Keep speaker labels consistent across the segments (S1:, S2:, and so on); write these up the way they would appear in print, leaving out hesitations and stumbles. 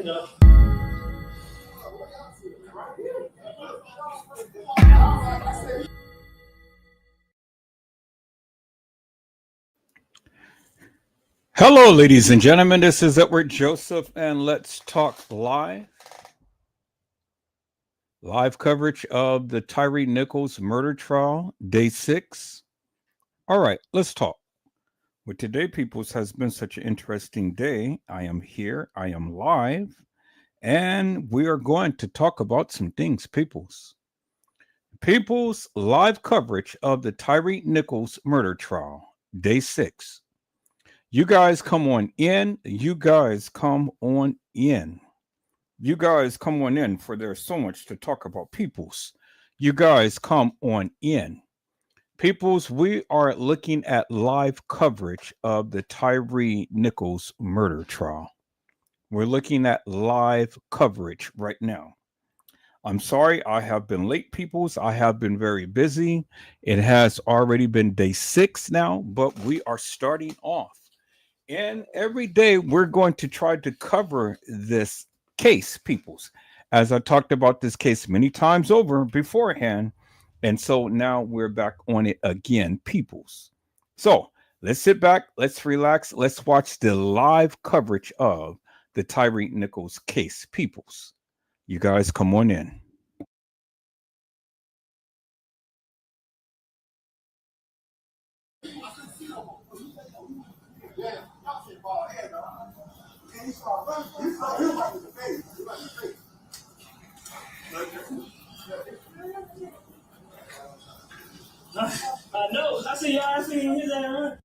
S1: No.
S2: Hello, ladies and gentlemen. This is Edward Joseph, and let's talk live. Live coverage of the Tyree Nichols murder trial, day 6. All right, let's talk. Well, today, peoples, has been such an interesting day. I am here, I am live, and we are going to talk about some things, peoples. People's live coverage of the Tyree Nichols murder trial, day 6. You guys come on in. You guys come on in. You guys come on in, for there's so much to talk about. Peoples, you guys come on in. Peoples, we are looking at live coverage of the Tyree Nichols murder trial. We're looking at live coverage right now. I'm sorry, I have been late, peoples. I have been very busy. It has already been day 6 now, but we are starting off. And every day we're going to try to cover this case, peoples, as I talked about this case many times over beforehand. And so now we're back on it again, peoples. So let's sit back, let's relax, let's watch the live coverage of the Tyree Nichols case, peoples. You guys come on in.
S1: I know. I see y'all. I see his ass.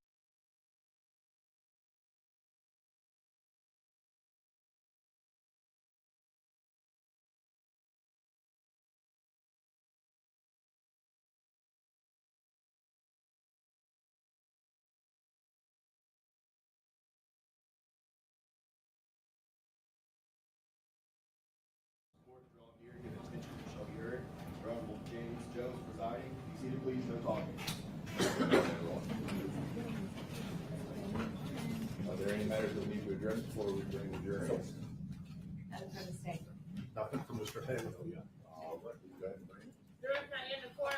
S3: James Jones presiding. Be seated, please. No talking. Are there any matters that we need to address before we bring the jury?
S4: Nothing from the state.
S3: Nothing from Mr. Haley. All right, please go ahead and bring it.
S4: Jury's not in the court.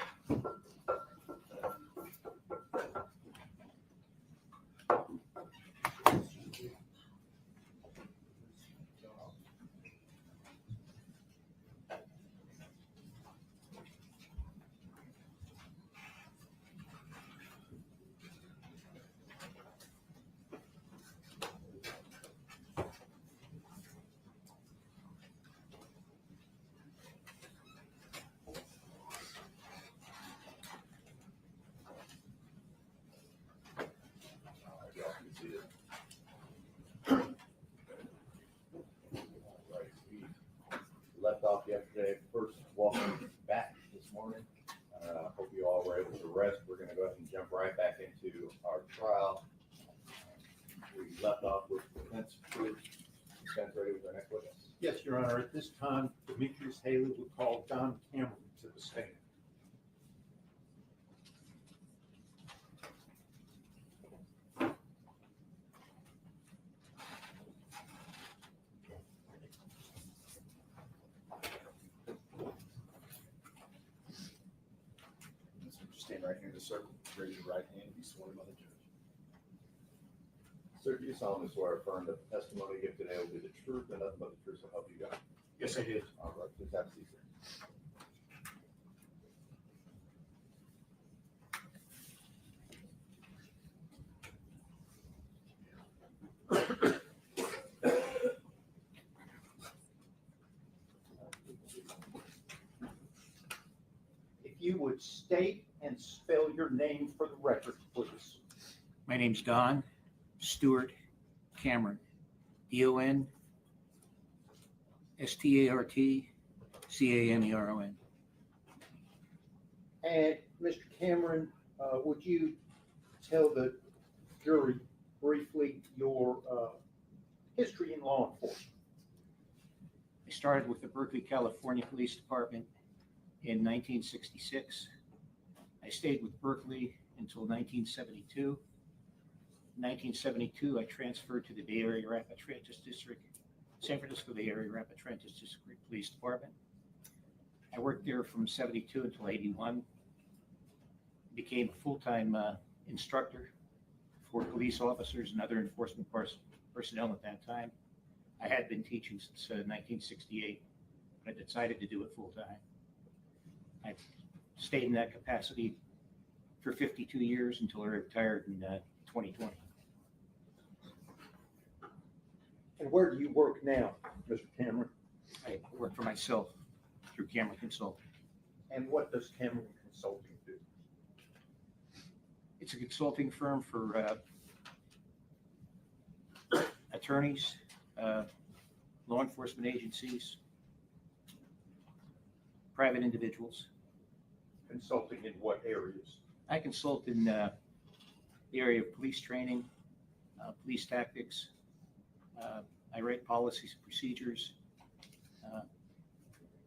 S3: All right, y'all can see it. All right, we left off yesterday. First, welcome back this morning. Hope you all were able to rest. We're going to go ahead and jump right back into our trial. We left off with defense footage. Defense ready with our next witness.
S5: Yes, Your Honor. At this time, Demetrius Haley will call Don Cameron to the stand.
S3: Stand right here in the circle. Raise your right hand and be sworn by the judge. Sir, do you solemnly swear or affirm that the testimony you give today will be the truth and nothing but the truth, so help you God?
S5: Yes, I did.
S3: All right, please have a seat, sir.
S5: If you would state and spell your name for the record, please.
S6: My name's Don Stewart Cameron. DonStartCameron.
S5: And Mr. Cameron, would you tell the jury briefly your history in law enforcement?
S6: I started with the Berkeley, California Police Department in 1966. I stayed with Berkeley until 1972. In 1972, I transferred to the Bay Area Rapid Transit District San Francisco Bay Area Rappahannock District Police Department. I worked there from 72 until 81. Became a full-time instructor for police officers and other enforcement personnel at that time. I had been teaching since 1968, but I decided to do it full-time. I stayed in that capacity for 52 years until I retired in 2020.
S5: And where do you work now, Mr. Cameron?
S6: I work for myself through Cameron Consulting.
S5: And what does Cameron Consulting do?
S6: It's a consulting firm for attorneys, law enforcement agencies, private individuals.
S5: Consulting in what areas?
S6: I consult in the area of police training, police tactics. I write policies and procedures.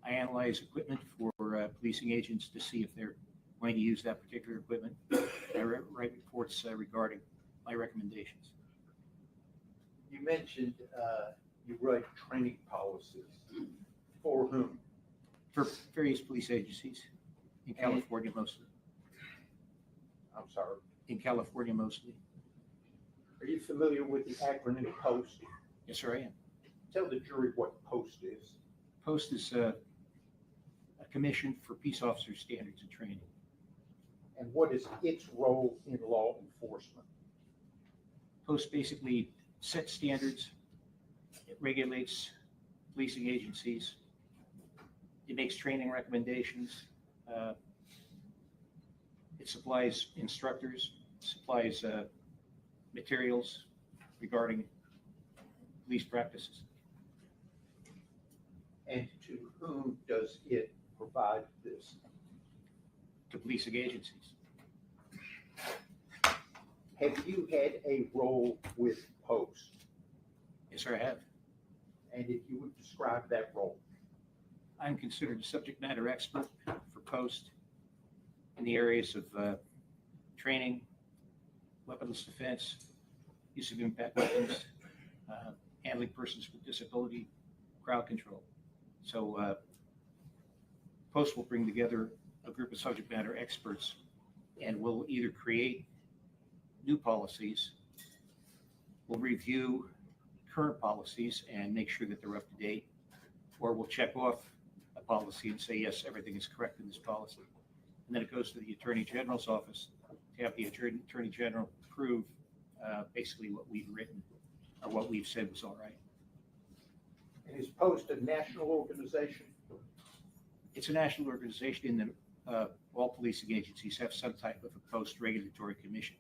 S6: I analyze equipment for policing agents to see if they're going to use that particular equipment. I write reports regarding my recommendations.
S5: You mentioned you write training policies. For whom?
S6: For various police agencies in California mostly.
S5: I'm sorry.
S6: In California mostly.
S5: Are you familiar with the acronym POST?
S6: Yes, sir, I am.
S5: Tell the jury what POST is.
S6: POST is a commission for peace officer standards and training.
S5: And what is its role in law enforcement?
S6: POST basically sets standards. It regulates policing agencies. It makes training recommendations. It supplies instructors, supplies materials regarding police practices.
S5: And to whom does it provide this?
S6: To policing agencies.
S5: Have you had a role with POST?
S6: Yes, sir, I have.
S5: And if you would describe that role?
S6: I'm considered a subject matter expert for POST in the areas of training, weaponless defense, use of impact weapons, handling persons with disability, crowd control. So POST will bring together a group of subject matter experts and will either create new policies, will review current policies and make sure that they're up to date, or we'll check off a policy and say, yes, everything is correct in this policy. And then it goes to the Attorney General's office to have the Attorney General approve basically what we've written or what we've said was all right.
S5: And is POST a national organization?
S6: It's a national organization in that all policing agencies have some type of a POST regulatory commission.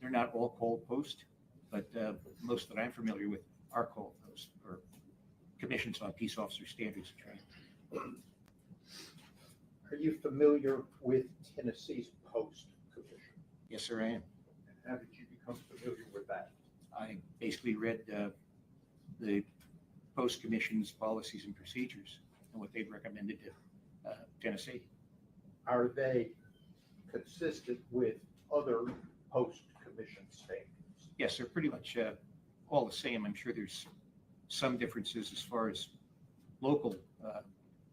S6: They're not all called POST, but most that I'm familiar with are called POST, or commissions on peace officer standards and training.
S5: Are you familiar with Tennessee's POST Commission?
S6: Yes, sir, I am.
S5: And how did you become familiar with that?
S6: I basically read the Post Commission's policies and procedures and what they've recommended to Tennessee.
S5: Are they consistent with other Post Commission standards?
S6: Yes, they're pretty much all the same. I'm sure there's some differences as far as local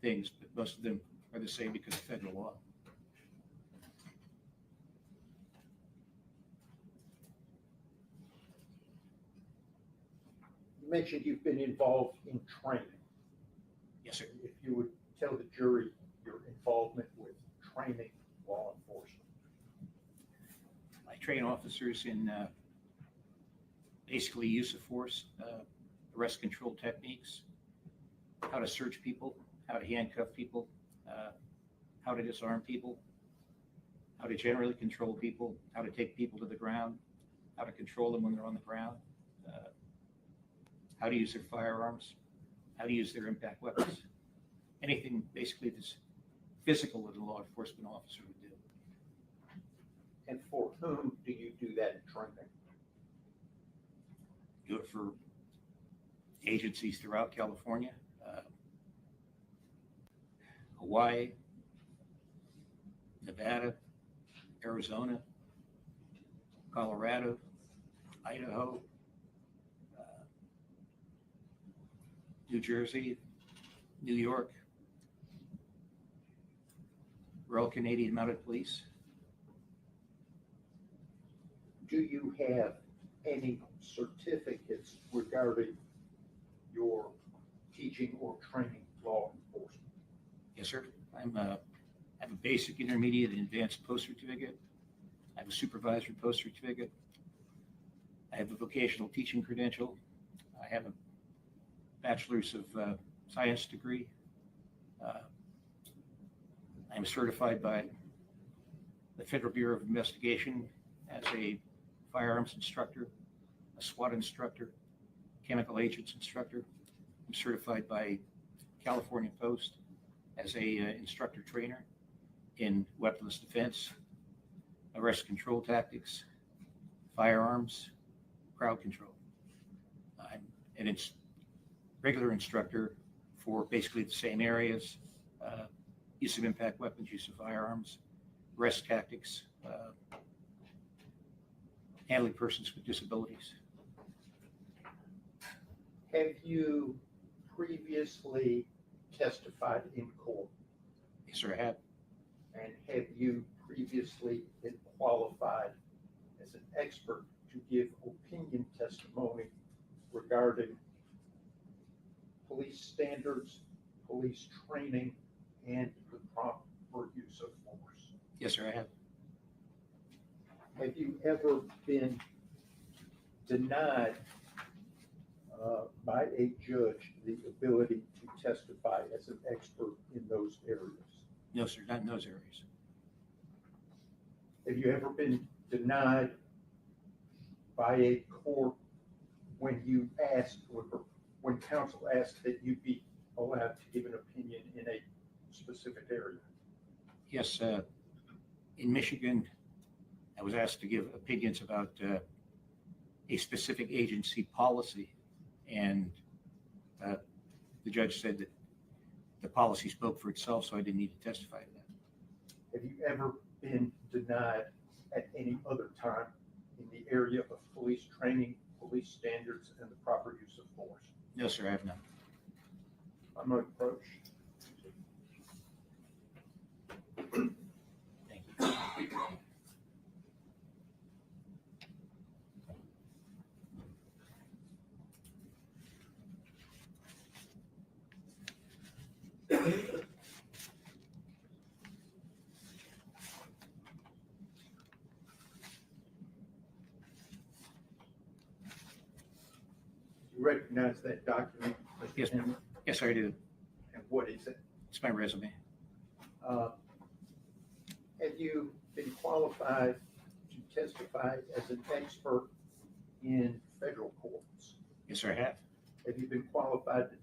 S6: things, but most of them are the same because of federal law.
S5: You mentioned you've been involved in training.
S6: Yes, sir.
S5: If you would tell the jury your involvement with training law enforcement.
S6: I train officers in basically use of force, arrest control techniques, how to search people, how to handcuff people, how to disarm people, how to generally control people, how to take people to the ground, how to control them when they're on the ground, how to use their firearms, how to use their impact weapons. Anything basically that's physical that a law enforcement officer would do.
S5: And for whom do you do that training?
S6: Do it for agencies throughout California, Hawaii, Nevada, Arizona, Colorado, Idaho, New Jersey, New York, Royal Canadian Mounted Police.
S5: Do you have any certificates regarding your teaching or training law enforcement?
S6: Yes, sir. I have a basic, intermediate, and advanced post certificate. I have a supervisory post certificate. I have a vocational teaching credential. I have a bachelor's of science degree. I am certified by the Federal Bureau of Investigation as a firearms instructor, a SWAT instructor, chemical agents instructor. I'm certified by California Post as a instructor trainer in weaponless defense, arrest control tactics, firearms, crowd control. I'm an regular instructor for basically the same areas, use of impact weapons, use of firearms, arrest tactics, handling persons with disabilities.
S5: Have you previously testified in court?
S6: Yes, sir, I have.
S5: And have you previously been qualified as an expert to give opinion testimony regarding police standards, police training, and the proper use of force?
S6: Yes, sir, I have.
S5: Have you ever been denied by a judge the ability to testify as an expert in those areas?
S6: No, sir, not in those areas.
S5: Have you ever been denied by a court when you asked, when counsel asked that you be allowed to give an opinion in a specific area?
S6: Yes, in Michigan, I was asked to give opinions about a specific agency policy, and the judge said that the policy spoke for itself, so I didn't need to testify to that.
S5: Have you ever been denied at any other time in the area of police training, police standards, and the proper use of force?
S6: No, sir, I have not.
S5: I'm going to approach.
S6: Thank you.
S5: You recognize that document, Mr.
S6: Yes,
S5: Henry?
S6: Yes, sir, I do.
S5: And what is it?
S6: It's my resume.
S5: Have you been qualified to testify as an expert in federal courts?
S6: Yes, sir, I have.
S5: Have you been qualified to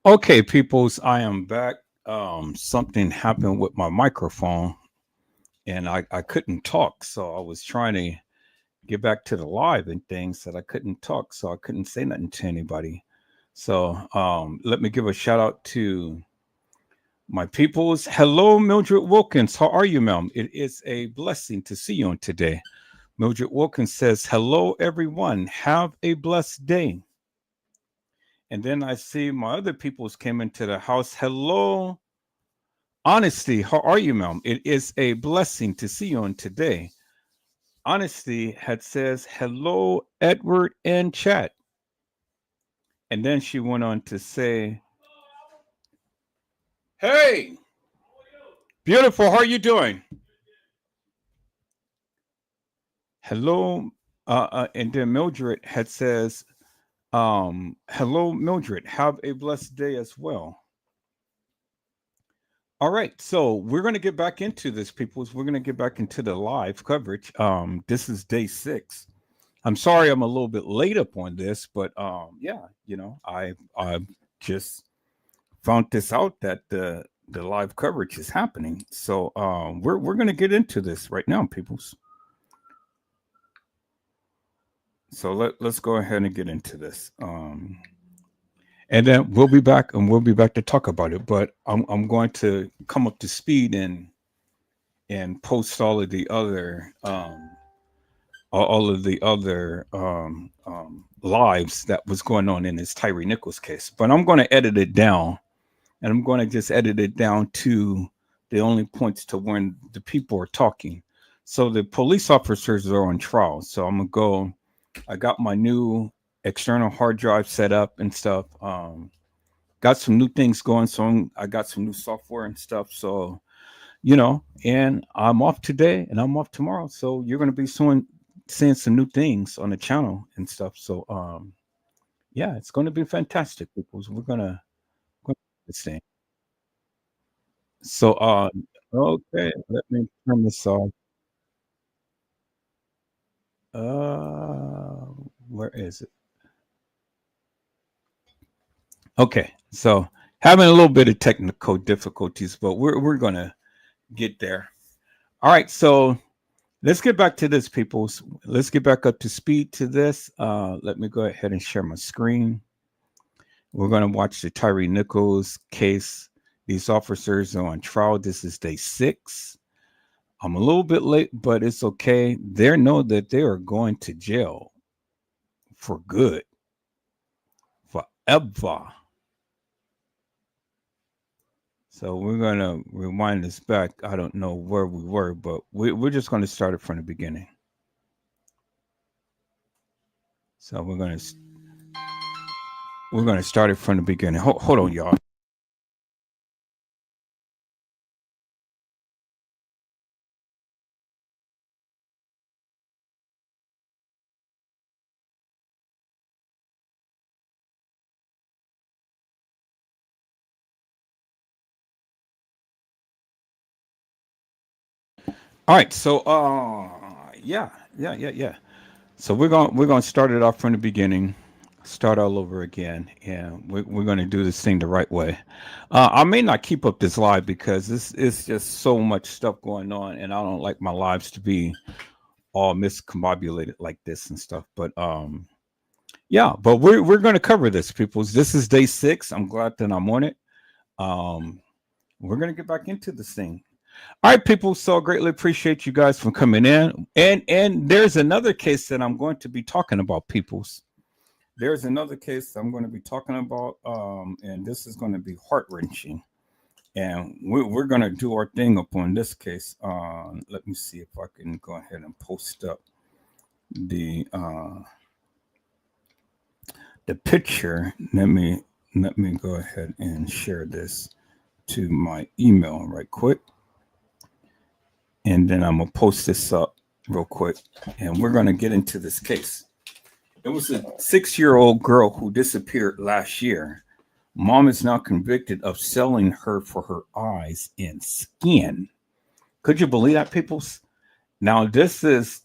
S2: Okay, peoples, I am back. Something happened with my microphone and I couldn't talk. So I was trying to get back to the live and things that I couldn't talk. So I couldn't say nothing to anybody. So let me give a shout out to my peoples. Hello, Mildred Wilkins. How are you, ma'am? It is a blessing to see you on today. Mildred Wilkins says, hello, everyone. Have a blessed day. And then I see my other peoples came into the house. Hello, Honesty. How are you, ma'am? It is a blessing to see you on today. Honesty had says, hello, Edward and chat. And then she went on to say, hey, beautiful. How are you doing? Hello. And then Mildred had says, hello, Mildred. Have a blessed day as well. All right, so we're going to get back into this, people. We're going to get back into the live coverage. This is day 6. I'm sorry I'm a little bit late up on this, but yeah, I just found this out that the live coverage is happening. So we're going to get into this right now, peoples. So let's go ahead and get into this. And then we'll be back to talk about it. But I'm going to come up to speed and post all of the other lives that was going on in this Tyree Nichols case. But I'm going to edit it down, and I'm going to just edit it down to the only points to when the people are talking. So the police officers are on trial. So I'm gonna go. I got my new external hard drive set up and stuff. Got some new things going. So I got some new software and stuff. So and I'm off today and I'm off tomorrow. So you're going to be seeing some new things on the channel and stuff. So, yeah, it's going to be fantastic because we're going to go this thing. So, okay, let me turn this off. Where is it? Okay, so having a little bit of technical difficulties, but we're going to get there. All right, so let's get back to this, people. Let's get back up to speed to this. Let me go ahead and share my screen. We're going to watch the Tyree Nichols case. These officers are on trial. This is day 6. I'm a little bit late, but it's okay. They know that they are going to jail for good, forever. So we're going to rewind this back. I don't know where we were, but we're just going to start it from the beginning. So we're going to start it from the beginning. Hold on, y'all. All right, so yeah. So we're gonna start it off from the beginning, start all over again, and we're gonna do this thing the right way. I may not keep up this live because this is just so much stuff going on, and I don't like my lives to be all miscombobulated like this and stuff. But yeah, but we're gonna cover this, people. This is day 6. I'm glad that I'm on it. We're gonna get back into this thing. All right, people. So greatly appreciate you guys for coming in. And there's another case that I'm going to be talking about, peoples. There's another case I'm going to be talking about, and this is going to be heart wrenching. And we're going to do our thing up on this case. Let me see if I can go ahead and post up the picture. Let me go ahead and share this to my email right quick. And then I'm going to post this up real quick. And we're going to get into this case. It was a 6-year-old girl who disappeared last year. Mom is now convicted of selling her for her eyes and skin. Could you believe that, peoples? Now, this is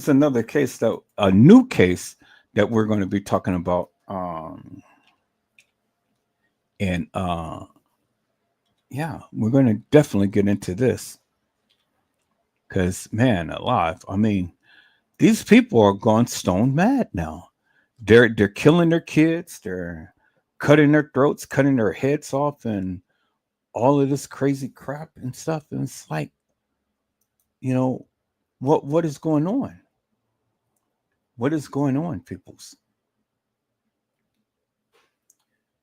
S2: another case, a new case that we're going to be talking about. And yeah, we're going to definitely get into this because, man, alive. I mean, these people are gone stone mad now. They're killing their kids. They're cutting their throats, cutting their heads off, and all of this crazy crap and stuff. And it's like, you know, what is going on? What is going on, peoples?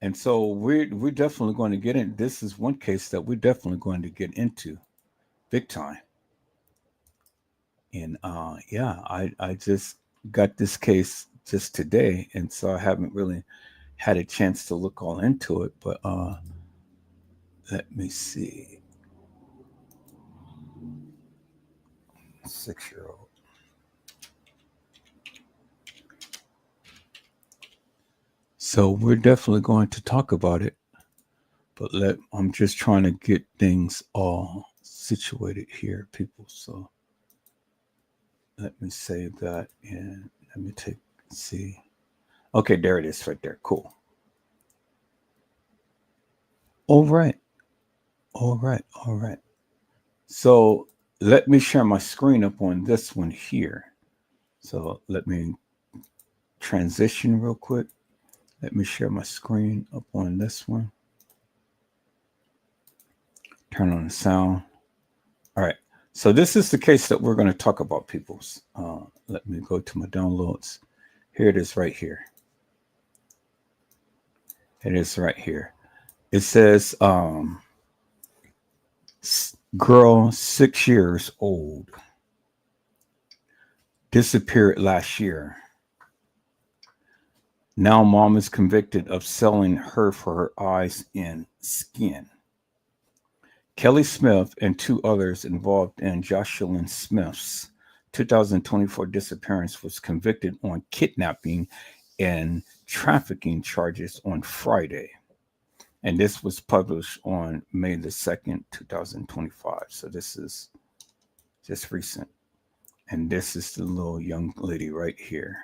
S2: And so we're definitely going to get in. This is one case that we're definitely going to get into big time. And yeah, I just got this case just today, and so I haven't really had a chance to look all into it. But let me see. 6-year-old. So we're definitely going to talk about it. But I'm just trying to get things all situated here, people. So let me save that and let me see. Okay, there it is right there. Cool. All right. All right. All right. So let me share my screen up on this one here. So let me transition real quick. Let me share my screen up on this one. Turn on the sound. All right. So this is the case that we're going to talk about, peoples. Let me go to my downloads. Here it is right here. It is right here. It says girl 6 years old disappeared last year. Now mom is convicted of selling her for her eyes and skin. Kelly Smith and 2 others involved in Jocelyn Smith's 2024 disappearance was convicted on kidnapping and trafficking charges on Friday. And this was published on May the 2nd, 2025. So this is just recent. And this is the little young lady right here,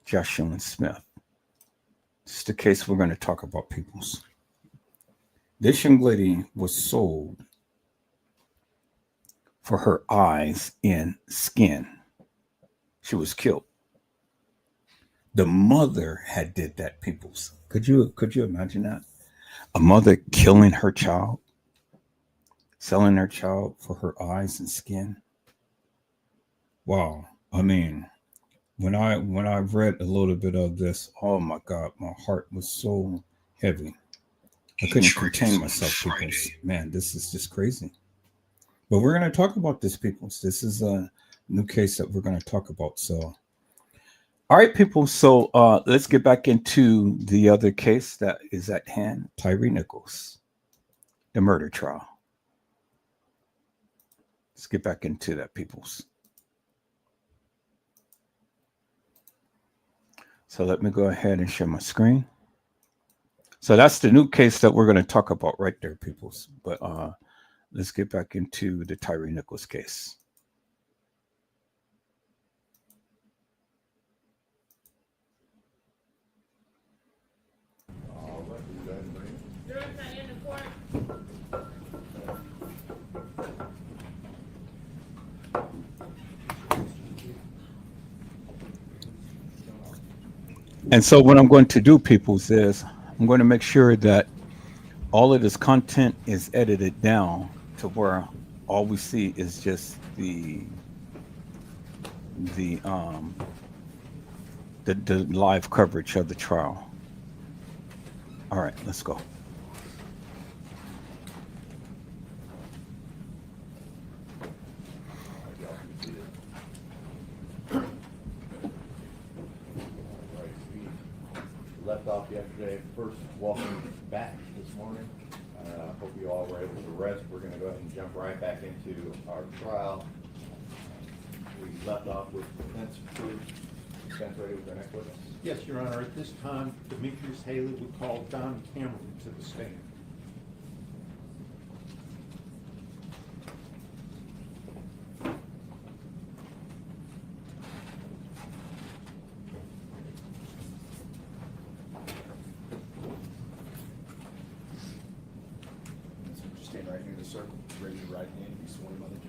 S2: Jocelyn Smith. This is the case we're going to talk about, peoples. This young lady was sold for her eyes and skin. She was killed. The mother had did that, peoples. Could you imagine that? A mother killing her child, selling her child for her eyes and skin. Wow. I mean, when I read a little bit of this, oh my God, my heart was so heavy. I couldn't contain myself, peoples. Man, this is just crazy. But we're going to talk about this, peoples. This is a new case that we're going to talk about. So, all right, people. So let's get back into the other case that is at hand, Tyree Nichols, the murder trial. Let's get back into that, peoples. So let me go ahead and share my screen. So that's the new case that we're going to talk about right there, peoples. But let's get back into the Tyree Nichols case. And so what I'm going to do, peoples, is I'm going to make sure that all of this content is edited down to where all we see is just the live coverage of the trial. All right, let's go.
S3: Left off yesterday, first walking back this morning. Hope you all were able to rest. We're going to go ahead and jump right back into our trial. We left off with defense proof. Defense ready with our next witness.
S5: Yes, Your Honor, at this time, Demetrius Haley would call Don Cameron to the stand.
S7: sir. Raise your right hand and be sworn by the judge.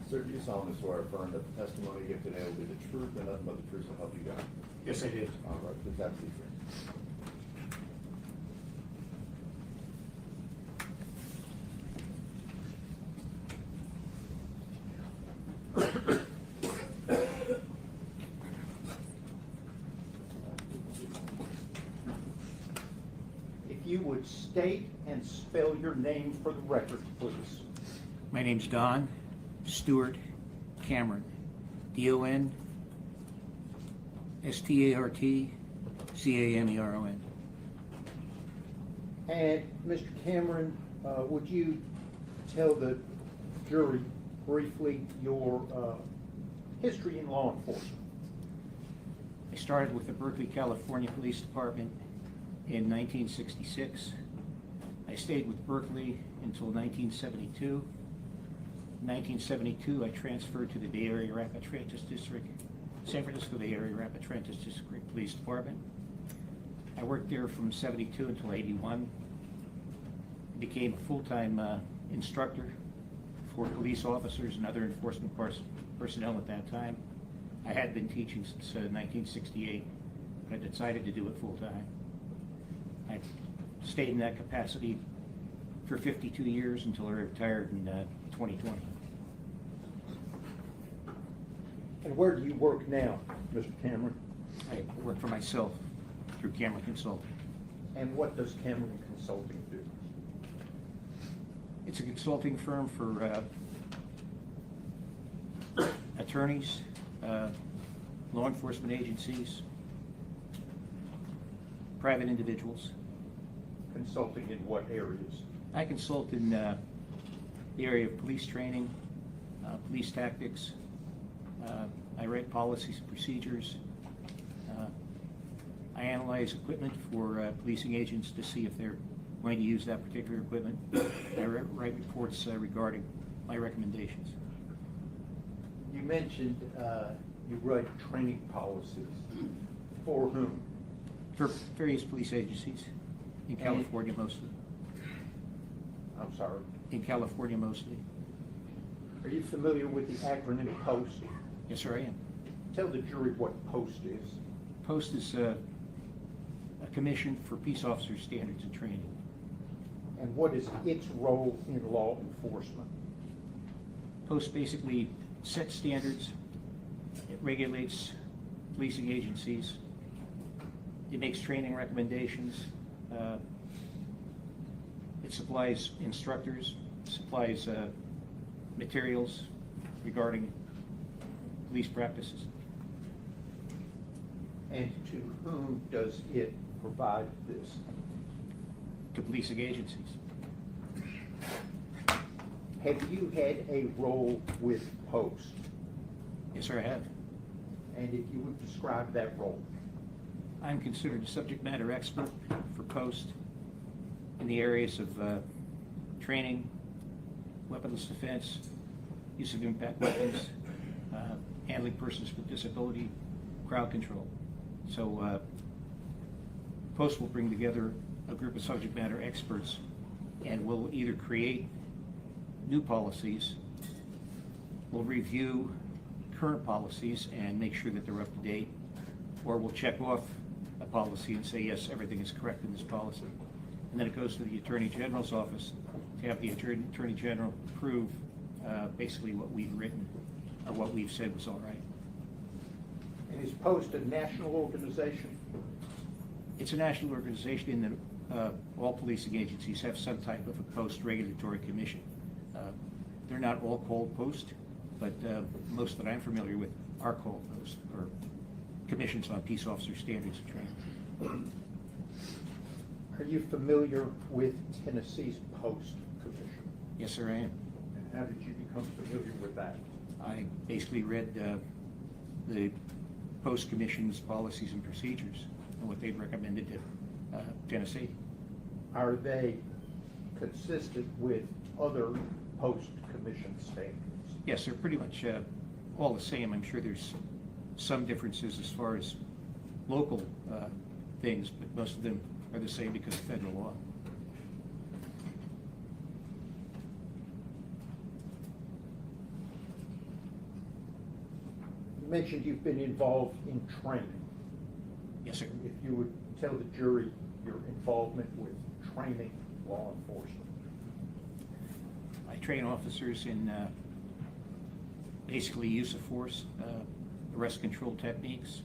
S3: Sir, do you solemnly swear or affirm that the testimony you give today will be the truth and nothing but the truth, so help you God?
S6: Yes, I do.
S3: All right, please have a seat, sir.
S5: If you would state and spell your name for the record, please.
S6: My name's Don Stewart Cameron. D-O-N S-T-A-R-T-C-A-M-E-R-O-N.
S5: And Mr. Cameron, would you tell the jury briefly your history in law enforcement?
S6: I started with the Berkeley, California Police Department in 1966. I stayed with Berkeley until 1972. In 1972, I transferred to the Bay Area Rapid Transit District, San Francisco Bay Area Rapid Transit District Police Department. I worked there from 72 until 81. Became a full-time instructor for police officers and other enforcement personnel at that time. I had been teaching since 1968, but I decided to do it full-time. I stayed in that capacity for 52 years until I retired in 2020.
S5: And where do you work now, Mr. Cameron?
S6: I work for myself through Cameron Consulting.
S5: And what does Cameron Consulting do?
S6: It's a consulting firm for attorneys, law enforcement agencies, private individuals.
S5: Consulting in what areas?
S6: I consult in the area of police training, police tactics. I write policies and procedures. I analyze equipment for policing agents to see if they're going to use that particular equipment. I write reports regarding my recommendations.
S5: You mentioned you write training policies. For whom?
S6: For various police agencies, in California mostly.
S5: I'm sorry.
S6: In California mostly.
S5: Are you familiar with the acronym POST?
S6: Yes, sir, I am.
S5: Tell the jury what POST is.
S6: POST is a commission for peace officer standards and training.
S5: And what is its role in law enforcement?
S6: POST basically sets standards, it regulates policing agencies, it makes training recommendations, it supplies instructors, supplies materials regarding police practices.
S5: And to whom does it provide this?
S6: To policing agencies.
S5: Have you had a role with POST?
S6: Yes, sir, I have.
S5: And if you would describe that role?
S6: I'm considered a subject matter expert for POST in the areas of training, weaponless defense, use of impact weapons, handling persons with disability, crowd control. So POST will bring together a group of subject matter experts and will either create new policies, we'll review current policies and make sure that they're up to date, or we'll check off a policy and say, yes, everything is correct in this policy. And then it goes to the Attorney General's office to have the Attorney General approve basically what we've written or what we've said was all right.
S5: And is POST a national organization?
S6: It's a national organization in that all policing agencies have some type of a POST regulatory commission. They're not all called POST, but most that I'm familiar with are called POST, or commissions on peace officer standards and training.
S5: Are you familiar with Tennessee's POST Commission?
S6: Yes, sir, I am.
S5: And how did you become familiar with that?
S6: I basically read the POST Commission's policies and procedures and what they've recommended to Tennessee.
S5: Are they consistent with other POST Commission standards?
S6: Yes, they're pretty much all the same. I'm sure there's some differences as far as local things, but most of them are the same because of federal law.
S5: mentioned you've been involved in training.
S6: Yes, sir.
S5: If you would tell the jury your involvement with training law enforcement.
S6: I train officers in basically use of force, arrest control techniques,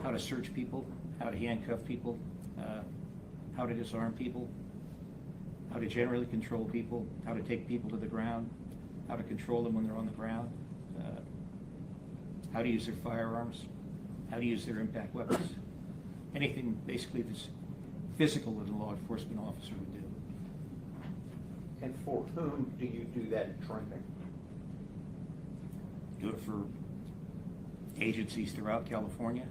S6: how to search people, how to handcuff people, how to disarm people, how to generally control people, how to take people to the ground, how to control them when they're on the ground, how to use their firearms, how to use their impact weapons. Anything basically that's physical that a law enforcement officer would do.
S5: And for whom do you do that training?
S6: Do it for agencies throughout California,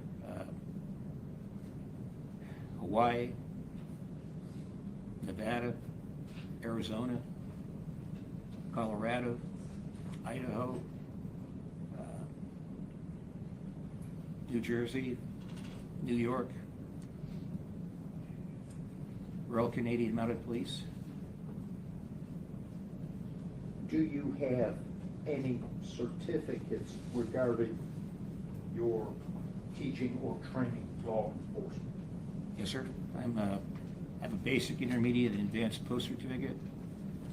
S6: Hawaii, Nevada, Arizona, Colorado, Idaho, New Jersey, New York, Royal Canadian Mounted Police.
S5: Do you have any certificates regarding your teaching or training law enforcement?
S6: Yes, sir. I have a basic, intermediate, and advanced post certificate.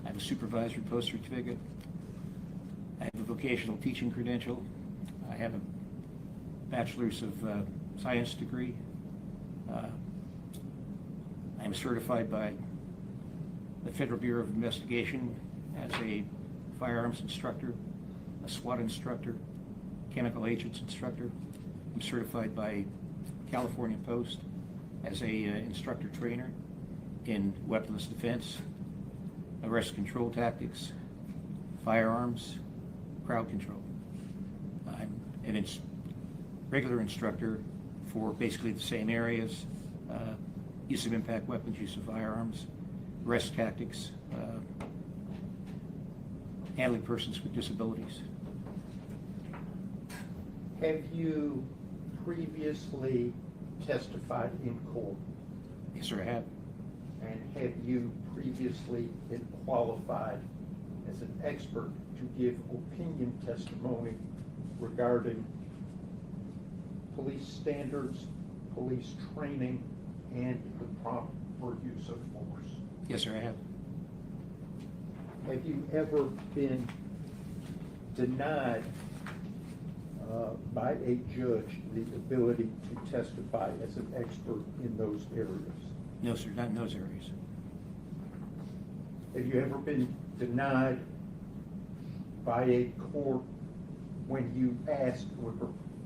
S6: I have a supervisory post certificate. I have a vocational teaching credential. I have a bachelor's of science degree. I am certified by the Federal Bureau of Investigation as a firearms instructor, a SWAT instructor, chemical agents instructor. I'm certified by California Post as a instructor trainer in weaponless defense, arrest control tactics, firearms, crowd control. I'm an regular instructor for basically the same areas, use of impact weapons, use of firearms, arrest tactics, handling persons with disabilities.
S5: Have you previously testified in court?
S6: Yes, sir, I have.
S5: And have you previously been qualified as an expert to give opinion testimony regarding police standards, police training, and the proper use of force?
S6: Yes, sir, I have.
S5: Have you ever been denied by a judge the ability to testify as an expert in those areas?
S6: No, sir, not in those areas.
S5: Have you ever been denied by a court when you asked,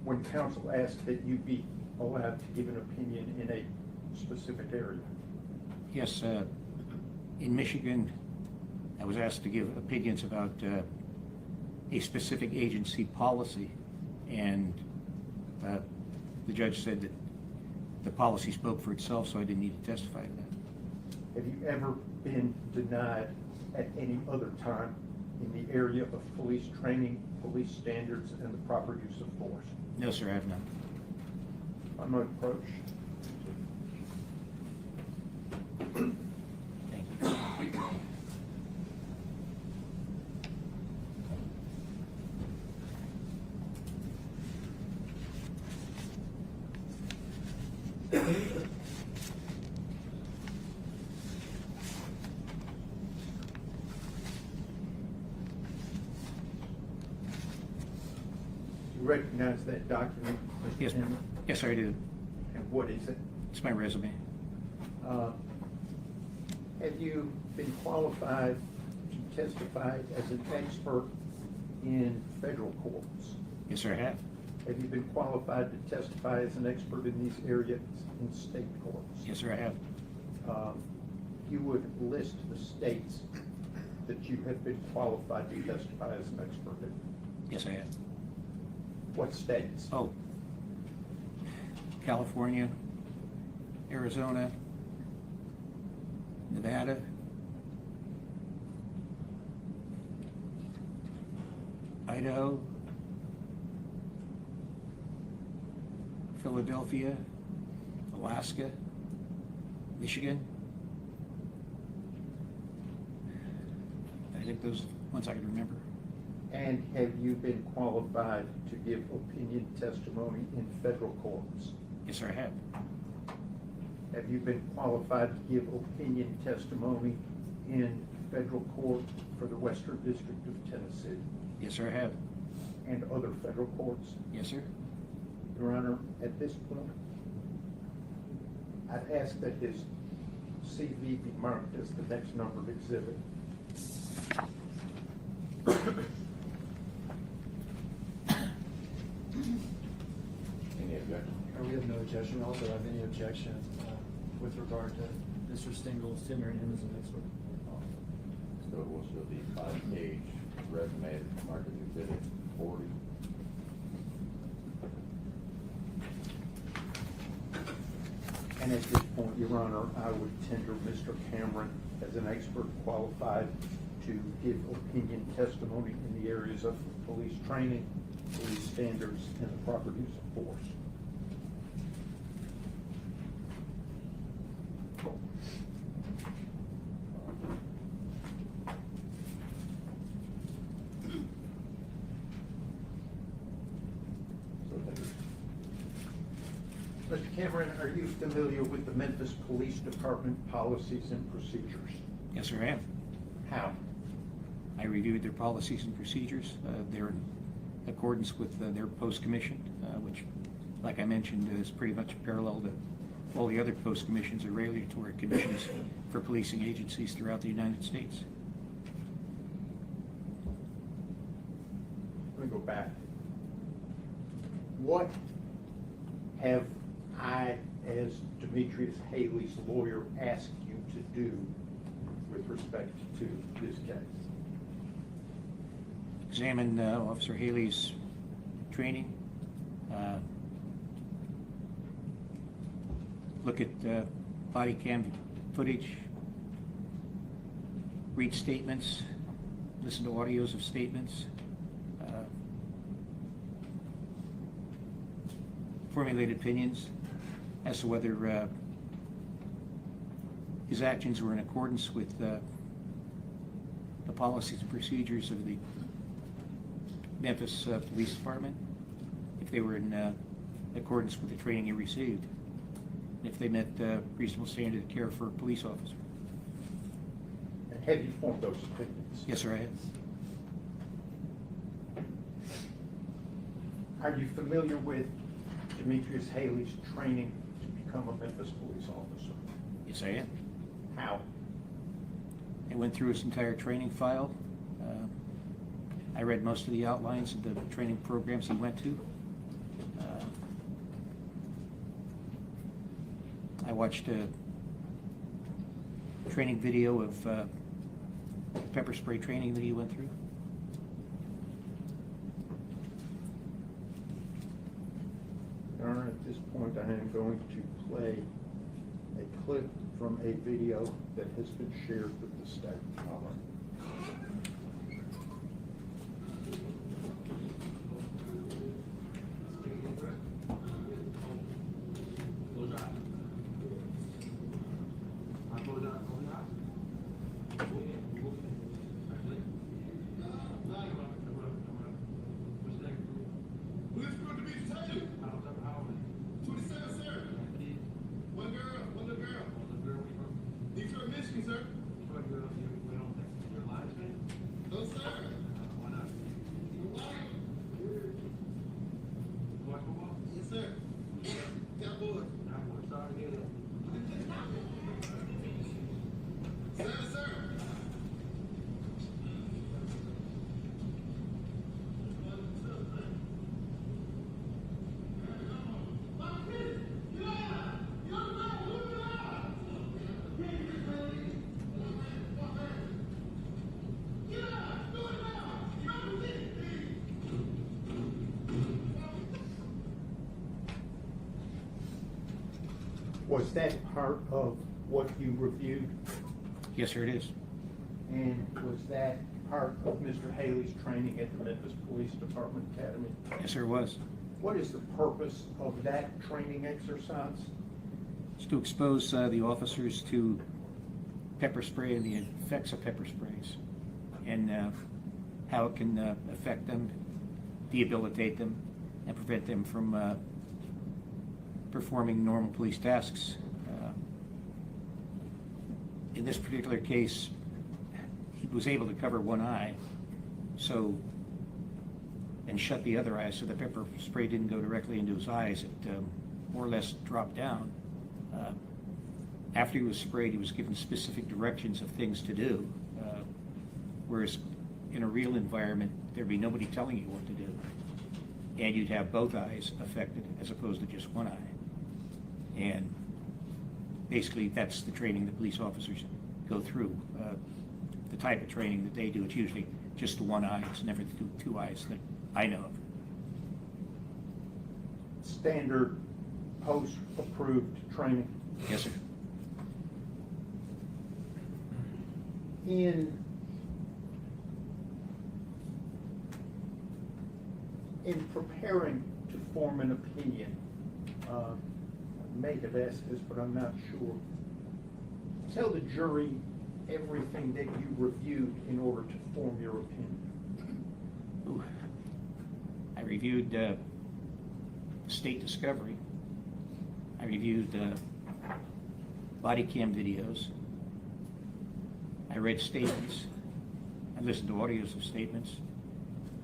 S5: when counsel asked that you be allowed to give an opinion in a specific area?
S6: Yes, in Michigan, I was asked to give opinions about a specific agency policy, and the judge said that the policy spoke for itself, so I didn't need to testify to that.
S5: Have you ever been denied at any other time in the area of police training, police standards, and the proper use of force?
S6: No, sir, I have not.
S5: I'm going to approach.
S6: Thank you.
S5: You recognize that document? Mr.
S6: Yes,
S5: Henry?
S6: yes, I do.
S5: And what is it?
S6: It's my resume.
S5: Have you been qualified to testify as an expert in federal courts?
S6: Yes, sir, I have.
S5: Have you been qualified to testify as an expert in these areas in state courts?
S6: Yes, sir, I have.
S5: You would list the states that you have been qualified to testify as an expert in.
S6: Yes, I have.
S5: What states?
S6: Oh, California, Arizona, Nevada, Idaho, Philadelphia, Alaska, Michigan. I think those are the ones I can remember.
S5: And have you been qualified to give opinion testimony in federal courts?
S6: Yes, sir, I have.
S5: Have you been qualified to give opinion testimony in federal court for the Western District of Tennessee
S6: Yes, sir, I have.
S5: and other federal courts?
S6: Yes, sir.
S5: Your Honor, at this point, I'd ask that his CV be marked as the next numbered exhibit.
S3: Any objection?
S7: We have no objection. We also have any objection with regard to Mr. Stingle's tenure in him as an expert.
S3: So it will still be 5-page resume, marked as exhibit 40.
S5: And at this point, Your Honor, I would tender Mr. Cameron as an expert qualified to give opinion testimony in the areas of police training, police standards, and the proper use of force.
S3: So that is
S5: Mr. Cameron, are you familiar with the Memphis Police Department policies and procedures?
S6: Yes, sir, I am.
S5: How?
S6: I reviewed their policies and procedures. They're in accordance with their post-commission, which, like I mentioned, is pretty much parallel to all the other post-commissions or regulatory commissions for policing agencies throughout the United States.
S5: Let me go back. What have I, as Demetrius Haley's lawyer, asked you to do with respect to this case?
S6: Examine Officer Haley's training, look at body cam footage, read statements, listen to audios of statements, formulate opinions as to whether his actions were in accordance with the policies and procedures of the Memphis Police Department, if they were in accordance with the training he received, and if they met reasonable standard of care for a police officer.
S5: And have you formed those opinions?
S6: Yes, sir, I have.
S5: Are you familiar with Demetrius Haley's training to become a Memphis police officer?
S6: Yes, I am.
S5: How?
S6: I went through his entire training file. I read most of the outlines of the training programs he went to. I watched a training video of pepper spray training that he went through.
S5: Your Honor, at this point, I am going to play a clip from a video that has been shared with the state. Was that part of what you reviewed?
S6: Yes, sir, it is.
S5: And was that part of Mr. Haley's training at the Memphis Police Department Academy?
S6: Yes, sir, it was.
S5: What is the purpose of that training exercise?
S6: It's to expose the officers to pepper spray and the effects of pepper sprays, and how it can affect them, debilitate them, and prevent them from performing normal police tasks. In this particular case, he was able to cover one eye, and shut the other eye, so the pepper spray didn't go directly into his eyes. It more or less dropped down. After he was sprayed, he was given specific directions of things to do, whereas in a real environment, there'd be nobody telling you what to do, and you'd have both eyes affected as opposed to just one eye. And basically, that's the training that police officers go through. The type of training that they do, it's usually just the one eye. It's never the two eyes that I know of.
S5: Standard post-approved training.
S6: Yes, sir.
S5: In preparing to form an opinion, I may have asked this, but I'm not sure. Tell the jury everything that you reviewed in order to form your opinion.
S6: Ooh. I reviewed state discovery. I reviewed body cam videos. I read statements. I listened to audios of statements.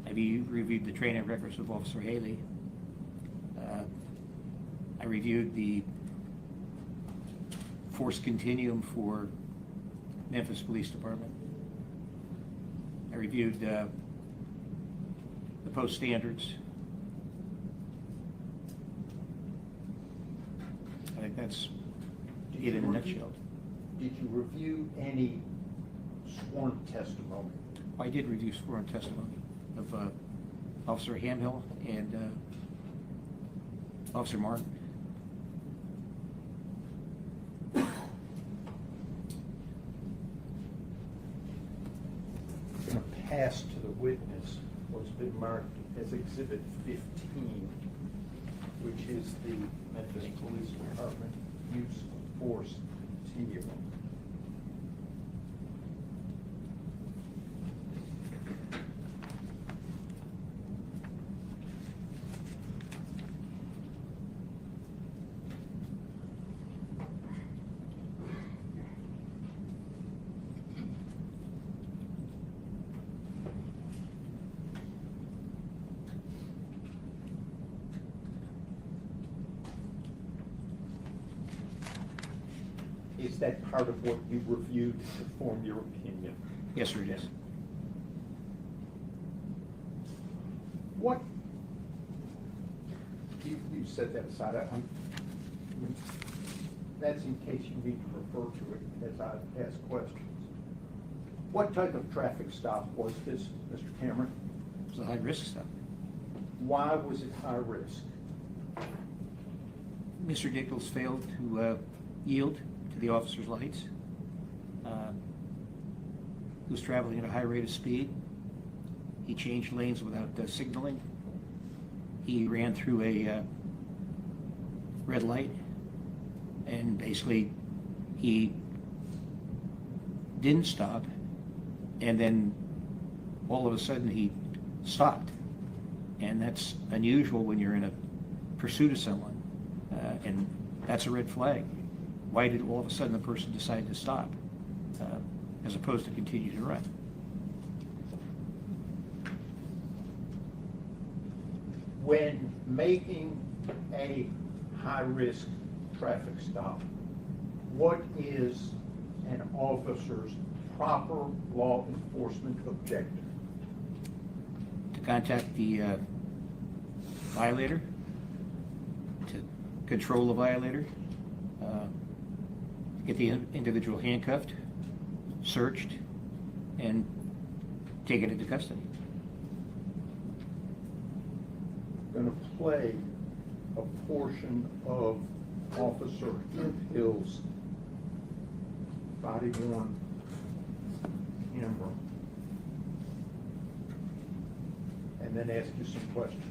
S6: I reviewed the training records of Officer Haley. I reviewed the force continuum for Memphis Police Department. I reviewed the post standards. I think that's it in a nutshell.
S5: Did you review any sworn testimony?
S6: I did review sworn testimony of Officer Hamhill and Officer Martin.
S5: Going to pass to the witness what's been marked as Exhibit 15, which is the Memphis Police Department use of force continuum. Is that part of what you reviewed to form your opinion?
S6: Yes, sir, it is.
S5: What, you set that aside, that's in case you need to refer to it as I ask questions. What type of traffic stop was this, Mr. Cameron?
S6: It was a high-risk stop.
S5: Why was it high risk?
S6: Mr. Nichols failed to yield to the officer's lights. He was traveling at a high rate of speed. He changed lanes without signaling. He ran through a red light, and basically he didn't stop, and then all of a sudden he stopped. And that's unusual when you're in a pursuit of someone, and that's a red flag. Why did all of a sudden the person decide to stop as opposed to continue to run?
S5: When making a high-risk traffic stop, what is an officer's proper law enforcement objective?
S6: To contact the violator, to control the violator, get the individual handcuffed, searched, and taken into custody.
S5: Going to play a portion of Officer Hill's body-worn camera and then ask you some questions.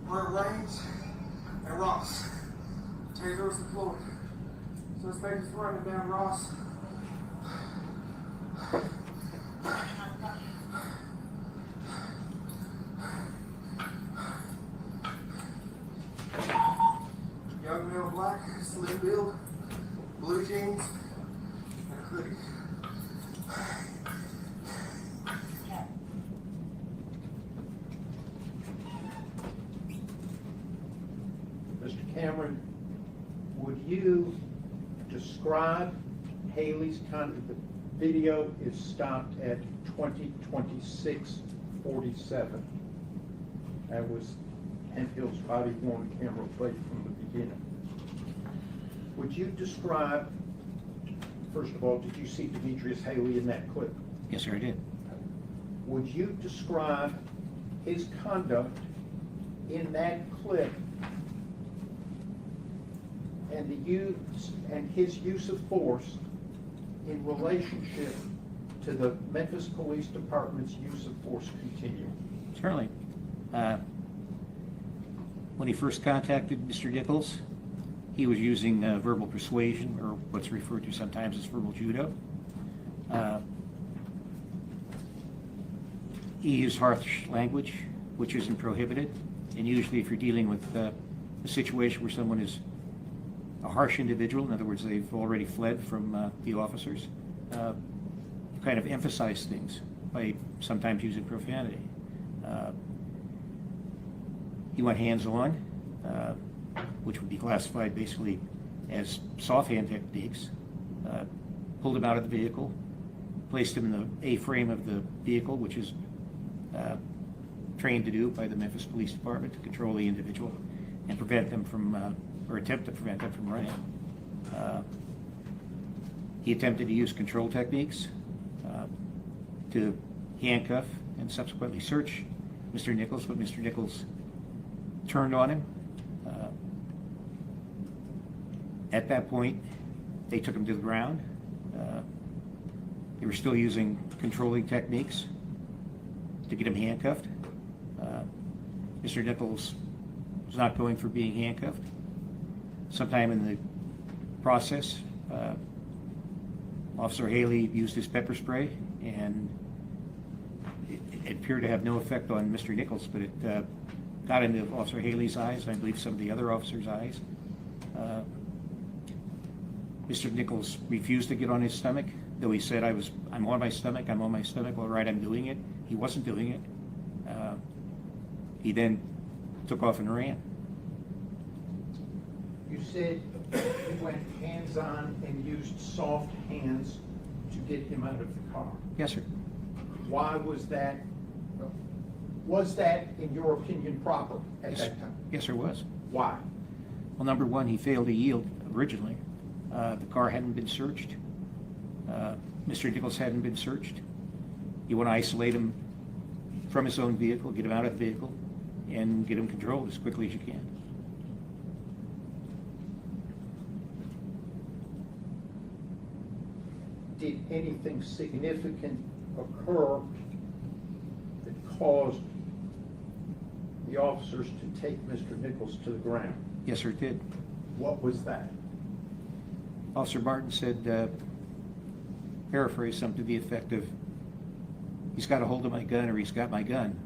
S8: We're at Rains and Ross. Taser's deployed. Suspect is running down Ross. Young male, black, slim build, blue jeans, and a hoodie.
S5: Mr. Cameron, would you describe Haley's conduct? The video is stopped at 20:26:47. That was Hempel's body worn camera plate from the beginning. Would you describe, first of all, did you see Demetrius Haley in that clip?
S6: Yes, sir, I did.
S5: Would you describe his conduct in that clip and his use of force in relationship to the Memphis Police Department's use of force continuum?
S6: Certainly. When he first contacted Mr. Nichols, he was using verbal persuasion, or what's referred to sometimes as verbal judo. He used harsh language, which isn't prohibited. And usually if you're dealing with a situation where someone is a harsh individual, in other words, they've already fled from the officers, you kind of emphasize things by sometimes using profanity. He went hands-on, which would be classified basically as soft hand techniques, pulled him out of the vehicle, placed him in the A-frame of the vehicle, which is trained to do by the Memphis Police Department to control the individual and prevent them from, or attempt to prevent them from running. He attempted to use control techniques to handcuff and subsequently search Mr. Nichols, but Mr. Nichols turned on him. At that point, they took him to the ground. They were still using controlling techniques to get him handcuffed. Mr. Nichols was not going for being handcuffed. Sometime in the process, Officer Haley used his pepper spray, and it appeared to have no effect on Mr. Nichols, but it got into Officer Haley's eyes, and I believe some of the other officers' eyes. Mr. Nichols refused to get on his stomach, though he said, I'm on my stomach, I'm on my stomach, all right, I'm doing it. He wasn't doing it. He then took off and ran.
S5: You said you went hands-on and used soft hands to get him out of the car.
S6: Yes, sir.
S5: Why was that? Was that, in your opinion, proper at
S6: Yes.
S5: that time?
S6: Yes, there was.
S5: Why?
S6: Well, number one, he failed to yield originally. The car hadn't been searched. Mr. Nichols hadn't been searched. You want to isolate him from his own vehicle, get him out of the vehicle, and get him controlled as quickly as you can.
S5: Did anything significant occur that caused the officers to take Mr. Nichols to the ground?
S6: Yes, sir, it did.
S5: What was that?
S6: Officer Martin said, paraphrase something to the effect of, he's got a hold of my gun or he's got my gun.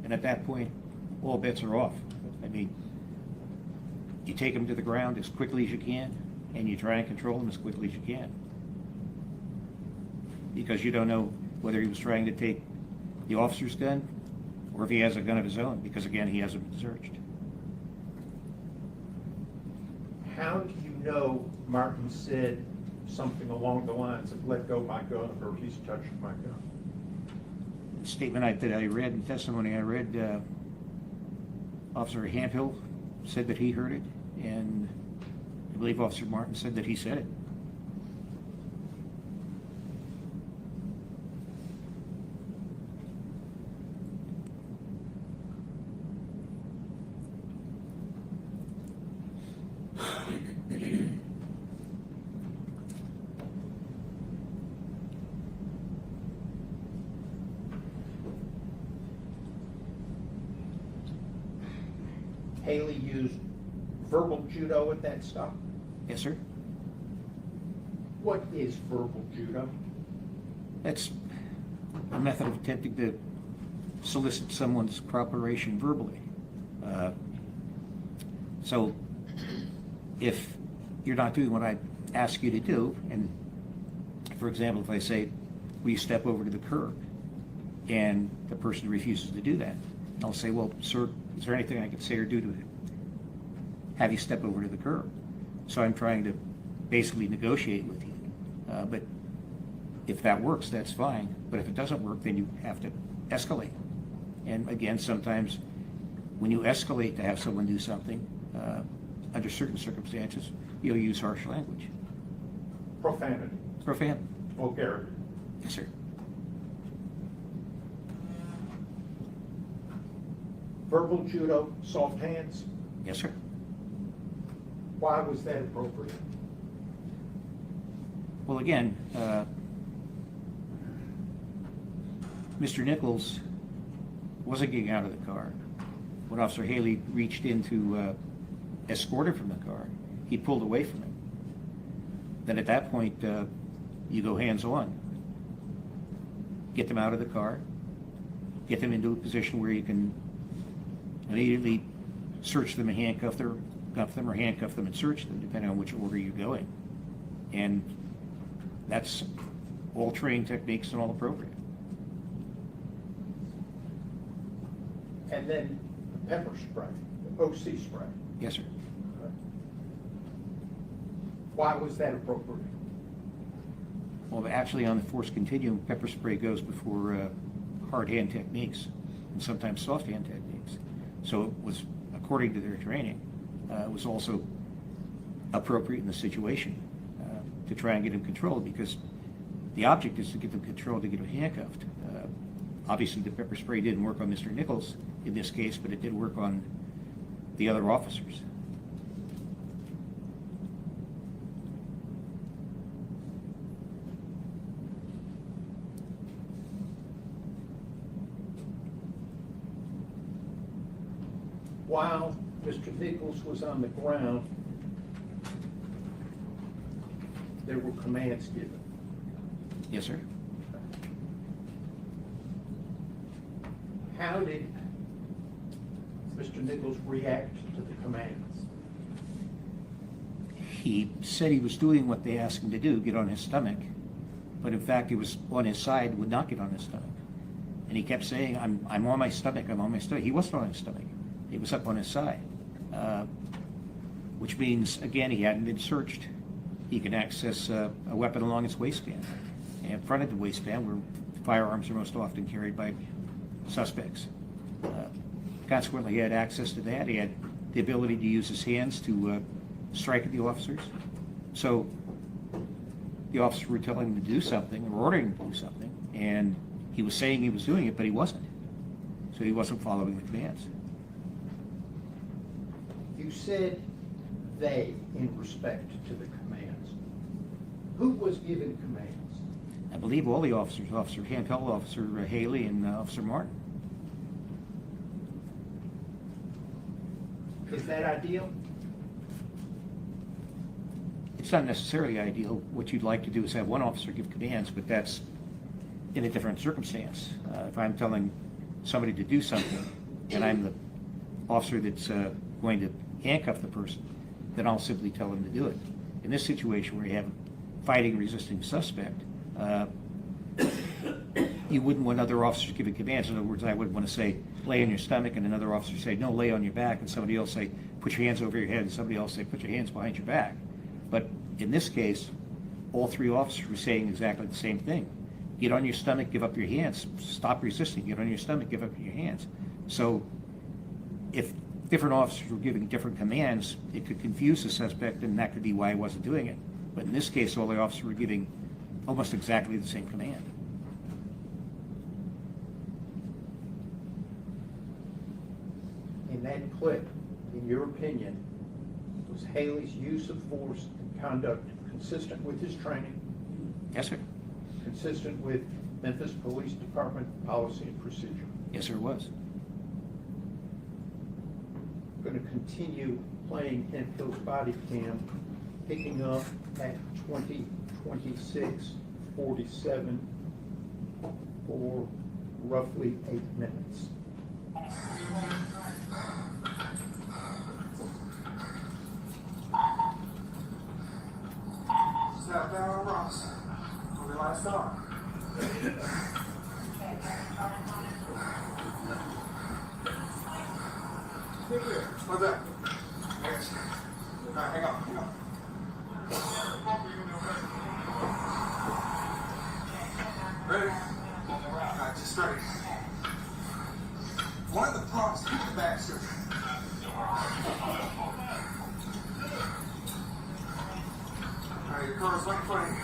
S6: And at that point, all bets are off. I mean, you take him to the ground as quickly as you can, and you try and control him as quickly as you can. Because you don't know whether he was trying to take the officer's gun or if he has a gun of his own, because again, he hasn't been searched.
S5: How do you know Martin said something along the lines of let go my gun or he's touching my gun?
S6: The statement that I read, the testimony I read, Officer Hampill said that he heard it, and I believe Officer Martin said that he said it.
S5: Haley used verbal judo at that stop?
S6: Yes, sir.
S5: What is verbal judo?
S6: That's a method of attempting to solicit someone's cooperation verbally. So if you're not doing what I ask you to do, and for example, if I say, will you step over to the curb, and the person refuses to do that, I'll say, well, sir, is there anything I can say or do to have you step over to the curb? So I'm trying to basically negotiate with you. But if that works, that's fine. But if it doesn't work, then you have to escalate. And again, sometimes when you escalate to have someone do something, under certain circumstances, you'll use harsh language.
S5: Profanity,
S6: Profanity.
S5: vulgarity.
S6: Yes, sir.
S5: Verbal judo, soft hands.
S6: Yes, sir.
S5: Why was that appropriate?
S6: Well, again, Mr. Nichols wasn't getting out of the car. When Officer Haley reached in to escort him from the car, he pulled away from him. Then at that point, you go hands-on. Get them out of the car, get them into a position where you can immediately search them and handcuff them, or handcuff them and search them, depending on which order you're going. And that's all trained techniques and all appropriate.
S5: And then the pepper spray, the OC spray.
S6: Yes, sir.
S5: Why was that appropriate?
S6: Well, actually, on the force continuum, pepper spray goes before hard hand techniques and sometimes soft hand techniques. So it was, according to their training, it was also appropriate in the situation to try and get him controlled, because the object is to get them controlled, to get him handcuffed. Obviously, the pepper spray didn't work on Mr. Nichols in this case, but it did work on the other officers.
S5: While Mr. Nichols was on the ground, there were commands given.
S6: Yes, sir.
S5: How did Mr. Nichols react to the commands?
S6: He said he was doing what they asked him to do, get on his stomach, but in fact he was on his side, would not get on his stomach. And he kept saying, I'm on my stomach, I'm on my stomach. He wasn't on his stomach. He was up on his side, which means, again, he hadn't been searched. He can access a weapon along his waistband, and in front of the waistband where firearms are most often carried by suspects. Consequently, he had access to that. He had the ability to use his hands to strike at the officers. So the officers were telling him to do something, or ordering him to do something, and he was saying he was doing it, but he wasn't. So he wasn't following the commands.
S5: said they in respect to the commands. Who was given commands?
S6: I believe all the officers, Officer Campbell, Officer Haley, and Officer Martin.
S5: Is that ideal?
S6: It's not necessarily ideal. What you'd like to do is have one officer give commands, but that's in a different circumstance. If I'm telling somebody to do something, and I'm the officer that's going to handcuff the person, then I'll simply tell them to do it. In this situation where you have a fighting, resisting suspect, you wouldn't want other officers giving commands. In other words, I would want to say, lay on your stomach, and another officer say, no, lay on your back, and somebody else say, put your hands over your head, and somebody else say, put your hands behind your back. But in this case, all three officers were saying exactly the same thing. Get on your stomach, give up your hands. Stop resisting. Get on your stomach, give up your hands. So if different officers were giving different commands, it could confuse the suspect, and that could be why he wasn't doing it. But in this case, all the officers were giving almost exactly the same command.
S5: In that clip, in your opinion, was Haley's use of force and conduct consistent with his training,
S6: Yes, sir.
S5: consistent with Memphis Police Department policy and procedure?
S6: Yes, sir, it was.
S5: Going to continue playing Hempill's body cam, picking up at 20:26:47 for roughly 8 minutes.
S8: Snap down on Ross. When we last saw him. What's that? Yes. All right, hang on. Ready? All right, just straight. One of the props in the back, sir. All right, your car's right in front of you.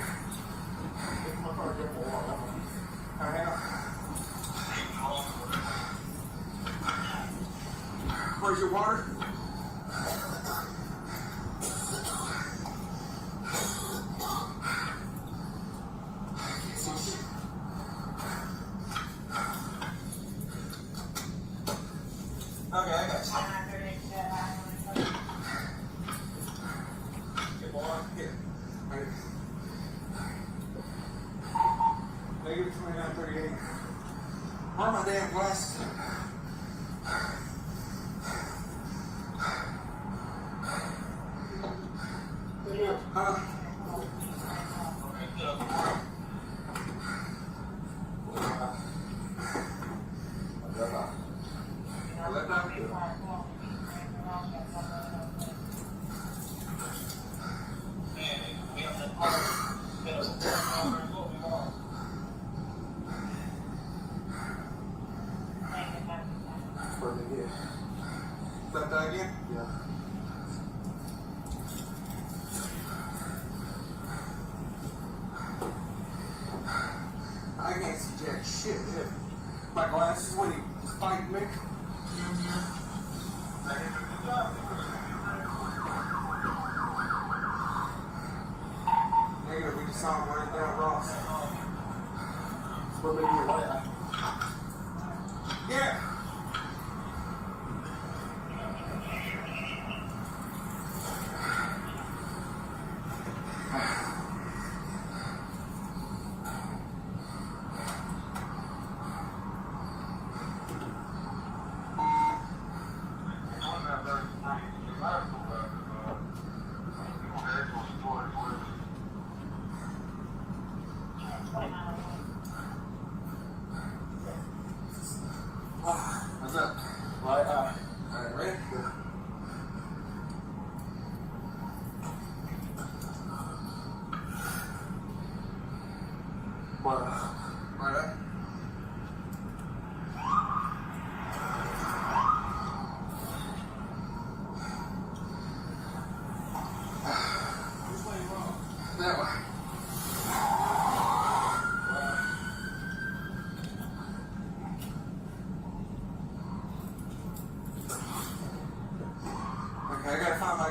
S8: Get my car, get my wall. All right, hang on. Where's your water? Okay, I got you. Get water. Here. Right. Negative 2938. Where are my damn glasses? Huh? Let that go. Let that again? Yeah. I can't see jack shit, dude. My glasses when he fight me. Negative, we just saw him running down Ross. What made you laugh? Yeah.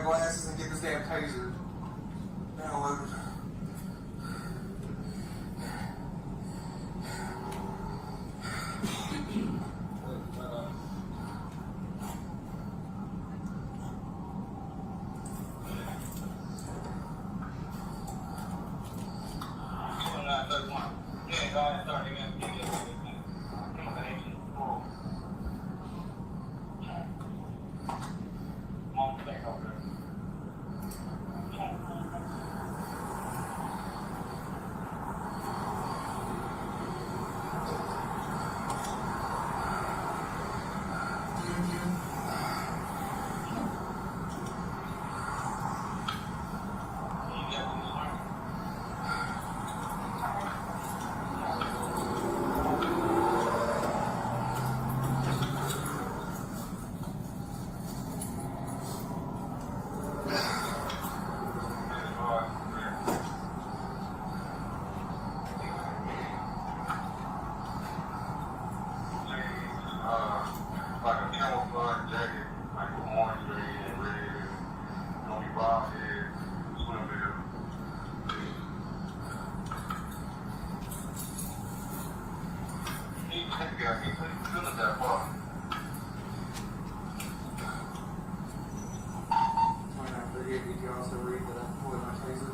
S8: my glasses and get this damn taser downloaded.
S9: Like a camouflage jacket, like orange, green, and red, on your bob head, swim there. He couldn't have that far.
S8: 2938, did you also read that I pulled my taser?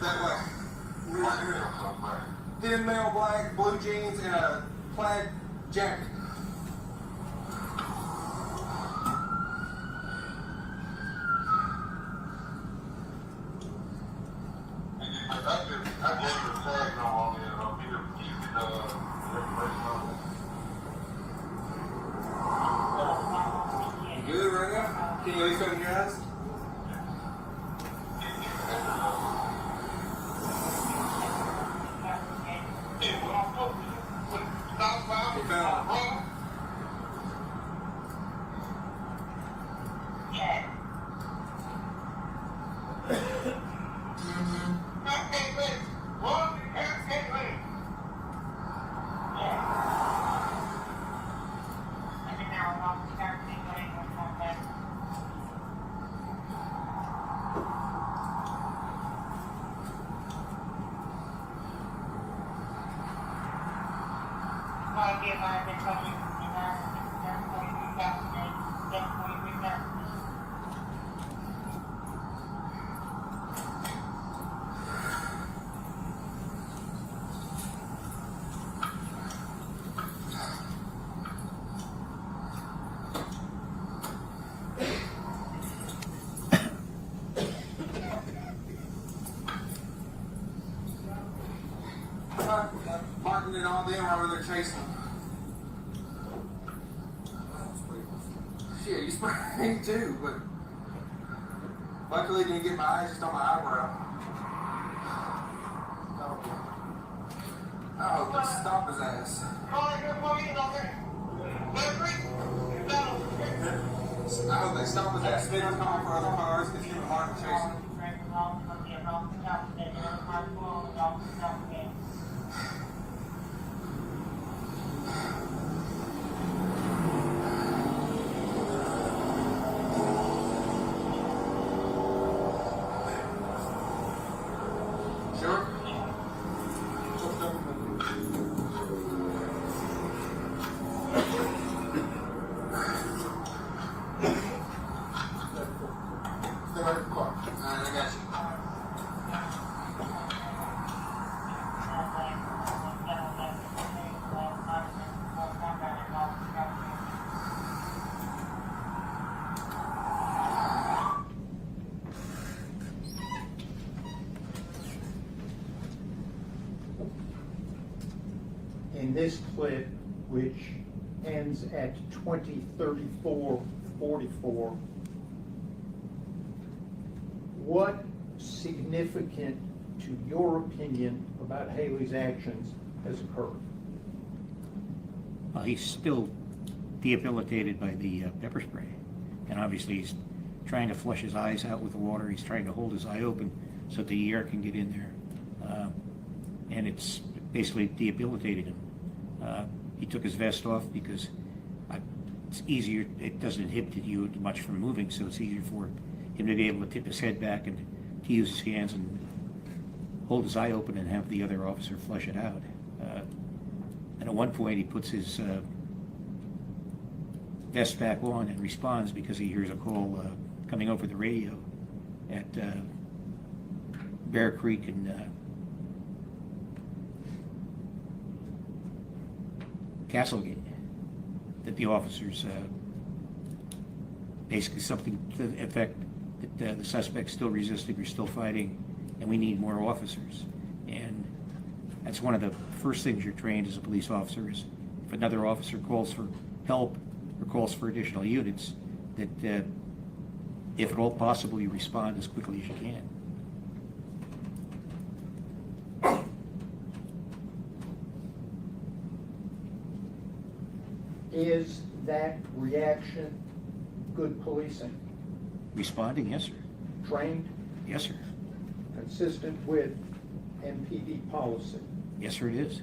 S8: That way. Thin male black, blue jeans, and a plaid jacket.
S9: I gave you the tag number on there. He the information on there.
S8: You good right now? Can you at least open your eyes? You found it. Martin and all them over there chasing them. Shit, you sprayed me too, but luckily it didn't get my eyes, just on my eyebrow. Oh, let's stop his ass. I hope they stop his ass, spin his car for other cars, because him and Martin chasing him. Sure? Stay right in the car. Alright, I got you.
S5: In this clip, which ends at 20:34:44, what significant, to your opinion, about Haley's actions has occurred?
S6: He's still debilitated by the pepper spray. And obviously he's trying to flush his eyes out with the water. He's trying to hold his eye open so that the air can get in there. And it's basically debilitated him. He took his vest off because it's easier, it doesn't inhibit you much from moving, so it's easier for him to be able to tip his head back and to use his hands and hold his eye open and have the other officer flush it out. And at one point he puts his vest back on and responds because he hears a call coming over the radio at Bear Creek and Castlegate, that the officers basically something to the effect that the suspect's still resisting or still fighting, and we need more officers. And that's one of the first things you're trained as a police officer is if another officer calls for help or calls for additional units, that if at all possible, you respond as quickly as you can.
S5: Is that reaction good policing?
S6: Responding, yes, sir.
S5: Trained,
S6: Yes, sir.
S5: consistent with MPD policy?
S6: Yes, sir, it is.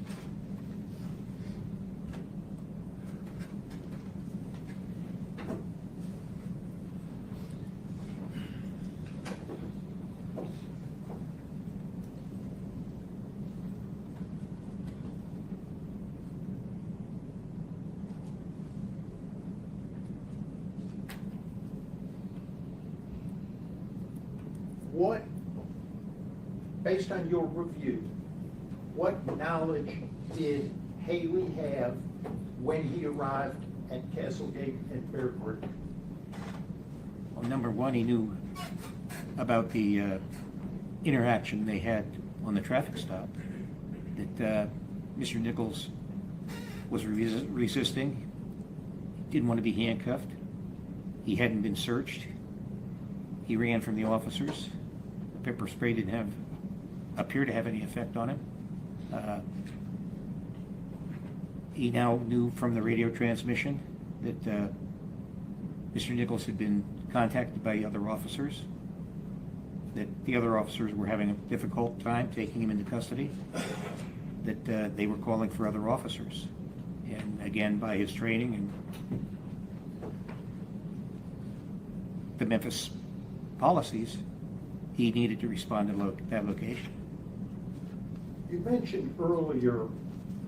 S5: What, based on your review, what knowledge did Haley have when he arrived at Castlegate and Bear Creek?
S6: Well, number one, he knew about the interaction they had on the traffic stop, that Mr. Nichols was resisting, didn't want to be handcuffed, he hadn't been searched, he ran from the officers, the pepper spray didn't appear to have any effect on him. He now knew from the radio transmission that Mr. Nichols had been contacted by other officers, that the other officers were having a difficult time taking him into custody, that they were calling for other officers. And again, by his training and the Memphis policies, he needed to respond to that location.
S5: You mentioned earlier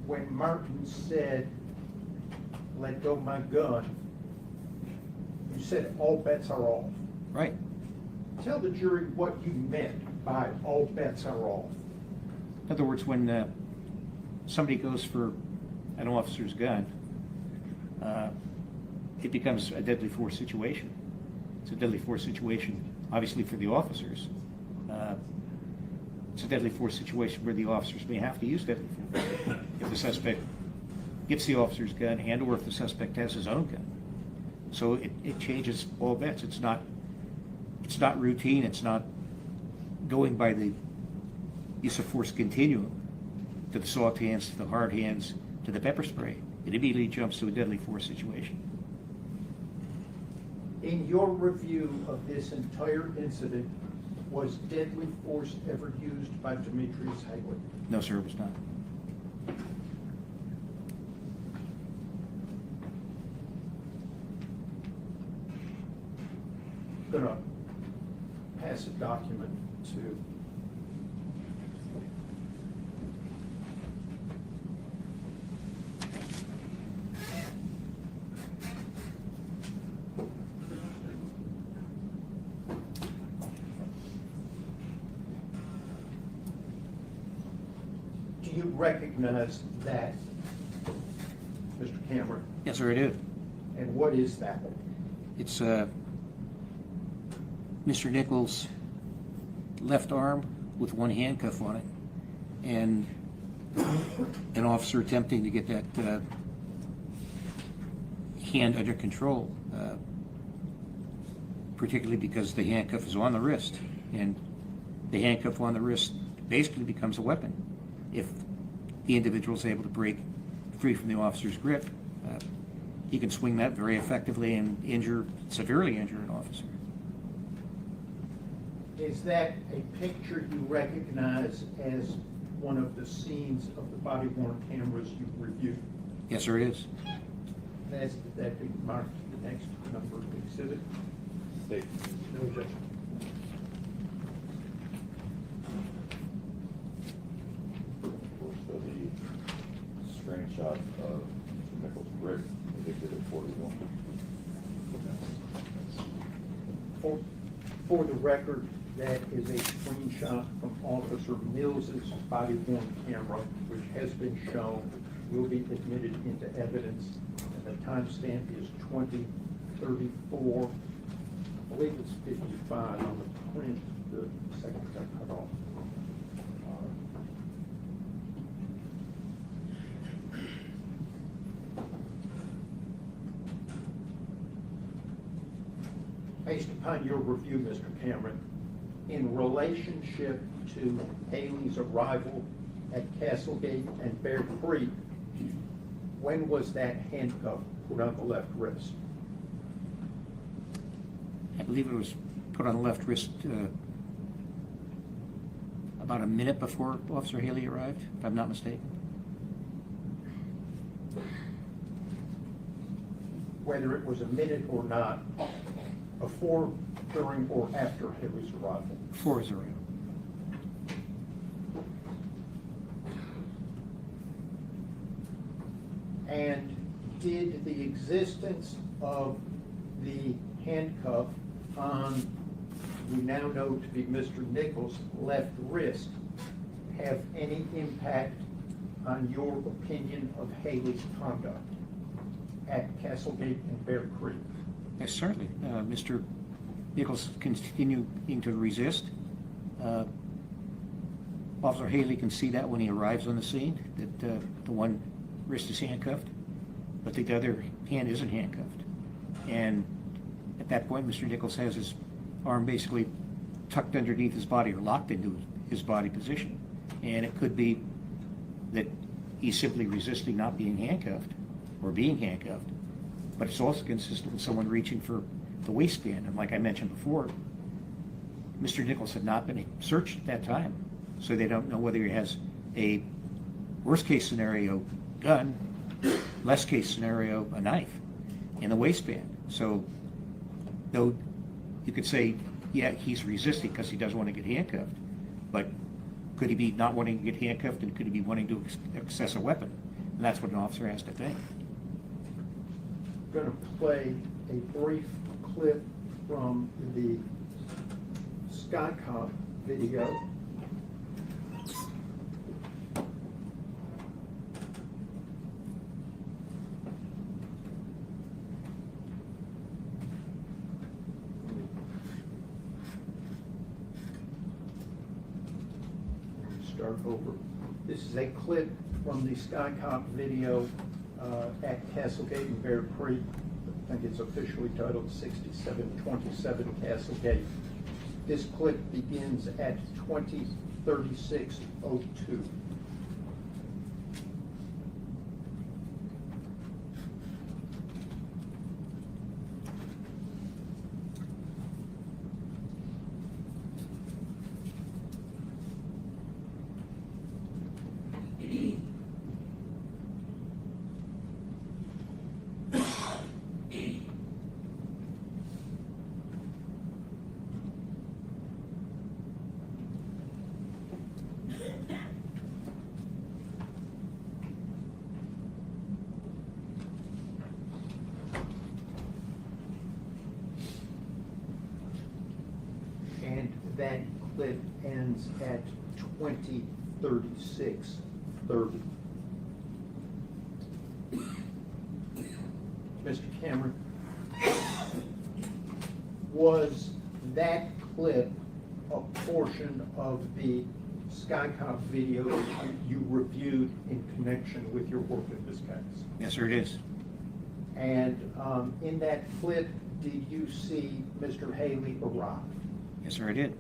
S5: when Martin said, "Let go my gun," you said all bets are off.
S6: Right.
S5: Tell the jury what you meant by all bets are off.
S6: In other words, when somebody goes for an officer's gun, it becomes a deadly force situation. It's a deadly force situation, obviously, for the officers. It's a deadly force situation where the officers may have to use deadly force if the suspect gets the officer's gun and or if the suspect has his own gun. So it changes all bets. It's not routine. It's not going by the use of force continuum to the soft hands, to the hard hands, to the pepper spray. It immediately jumps to a deadly force situation.
S5: In your review of this entire incident, was deadly force ever used by Demetrius Haley?
S6: No, sir, it was not.
S5: Gonna pass a document to Do you recognize that, Mr. Cameron?
S6: Yes, sir, I do.
S5: And what is that?
S6: It's Mr. Nichols' left arm with one handcuff on it, and an officer attempting to get that hand under control, particularly because the handcuff is on the wrist, and the handcuff on the wrist basically becomes a weapon. if the individual is able to break free from the officer's grip, he can swing that very effectively and severely injure an officer.
S5: Is that a picture you recognize as one of the scenes of the body-worn cameras you reviewed?
S6: Yes, sir, it is.
S5: That be marked the next number of exhibit?
S3: State.
S5: No objection.
S3: So the screenshot of Mr. Nichols' grip is exhibit 41.
S5: For the record, that is a screenshot from Officer Mills's body-worn camera, which has been shown, will be admitted into evidence, and the timestamp is 20:34. I believe it's 55 on the print, the second got cut off. Based upon your review, Mr. Cameron, in relationship to Haley's arrival at Castlegate and Bear Creek, when was that handcuff put on the left wrist?
S6: I believe it was put on the left wrist about a minute before Officer Haley arrived, if I'm not mistaken.
S5: Whether it was a minute or not, before, during, or after Haley's arrival?
S6: Before his arrival.
S5: And did the existence of the handcuff on, we now know to be Mr. Nichols' left wrist, have any impact on your opinion of Haley's conduct at Castlegate and Bear Creek?
S6: Yes, certainly. Mr. Nichols continuing to resist. Officer Haley can see that when he arrives on the scene, that the one wrist is handcuffed, but the other hand isn't handcuffed. And at that point, Mr. Nichols has his arm basically tucked underneath his body or locked into his body position. And it could be that he's simply resisting not being handcuffed or being handcuffed, but it's also consistent with someone reaching for the waistband. And like I mentioned before, Mr. Nichols had not been searched at that time, so they don't know whether he has a worst case scenario gun, less case scenario a knife in the waistband. So though you could say, yeah, he's resisting because he doesn't want to get handcuffed, but could he be not wanting to get handcuffed, and could he be wanting to access a weapon? And that's what an officer has to think.
S5: I'm going to play a brief clip from the Skycop video. Start over. This is a clip from the Skycop video at Castlegate and Bear Creek. I think it's officially titled 6727 Castlegate. This clip begins at 20:36:02. And that clip ends at 20:36:30. Mr. Cameron, was that clip a portion of the Skycop video that you reviewed in connection with your work in this case?
S6: Yes, sir, it is.
S5: And in that clip, did you see Mr. Haley arrive?
S6: Yes, sir, I did.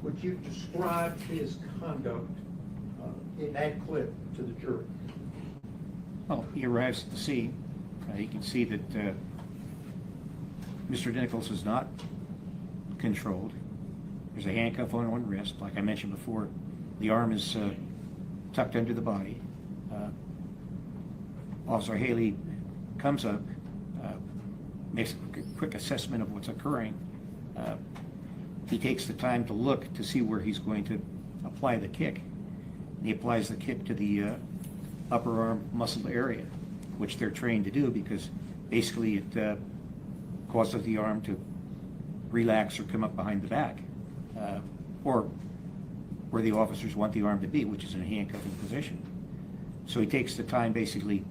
S5: Would you describe his conduct in that clip to the jury?
S6: Well, he arrives at the scene. You can see that Mr. Nichols is not controlled. There's a handcuff on one wrist. Like I mentioned before, the arm is tucked under the body. Officer Haley comes up, makes a quick assessment of what's occurring. He takes the time to look to see where he's going to apply the kick. And he applies the kick to the upper arm muscle area, which they're trained to do because basically it causes the arm to relax or come up behind the back, or where the officers want the arm to be, which is in a handcuffing position. So he takes the time basically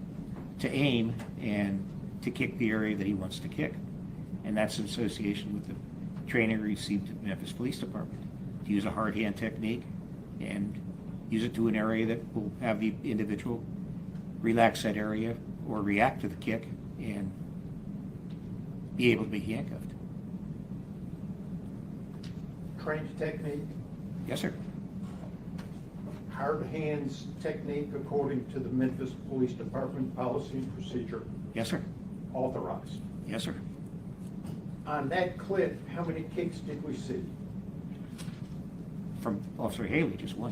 S6: to aim and to kick the area that he wants to kick. And that's in association with the training received at Memphis Police Department, to use a hard hand technique and use it to an area that will have the individual relax that area or react to the kick and be able to be handcuffed.
S5: Trained technique,
S6: Yes, sir.
S5: hard hands technique according to the Memphis Police Department policy and procedure,
S6: Yes, sir.
S5: authorized.
S6: Yes, sir.
S5: On that clip, how many kicks did we see?
S6: From Officer Haley, just one.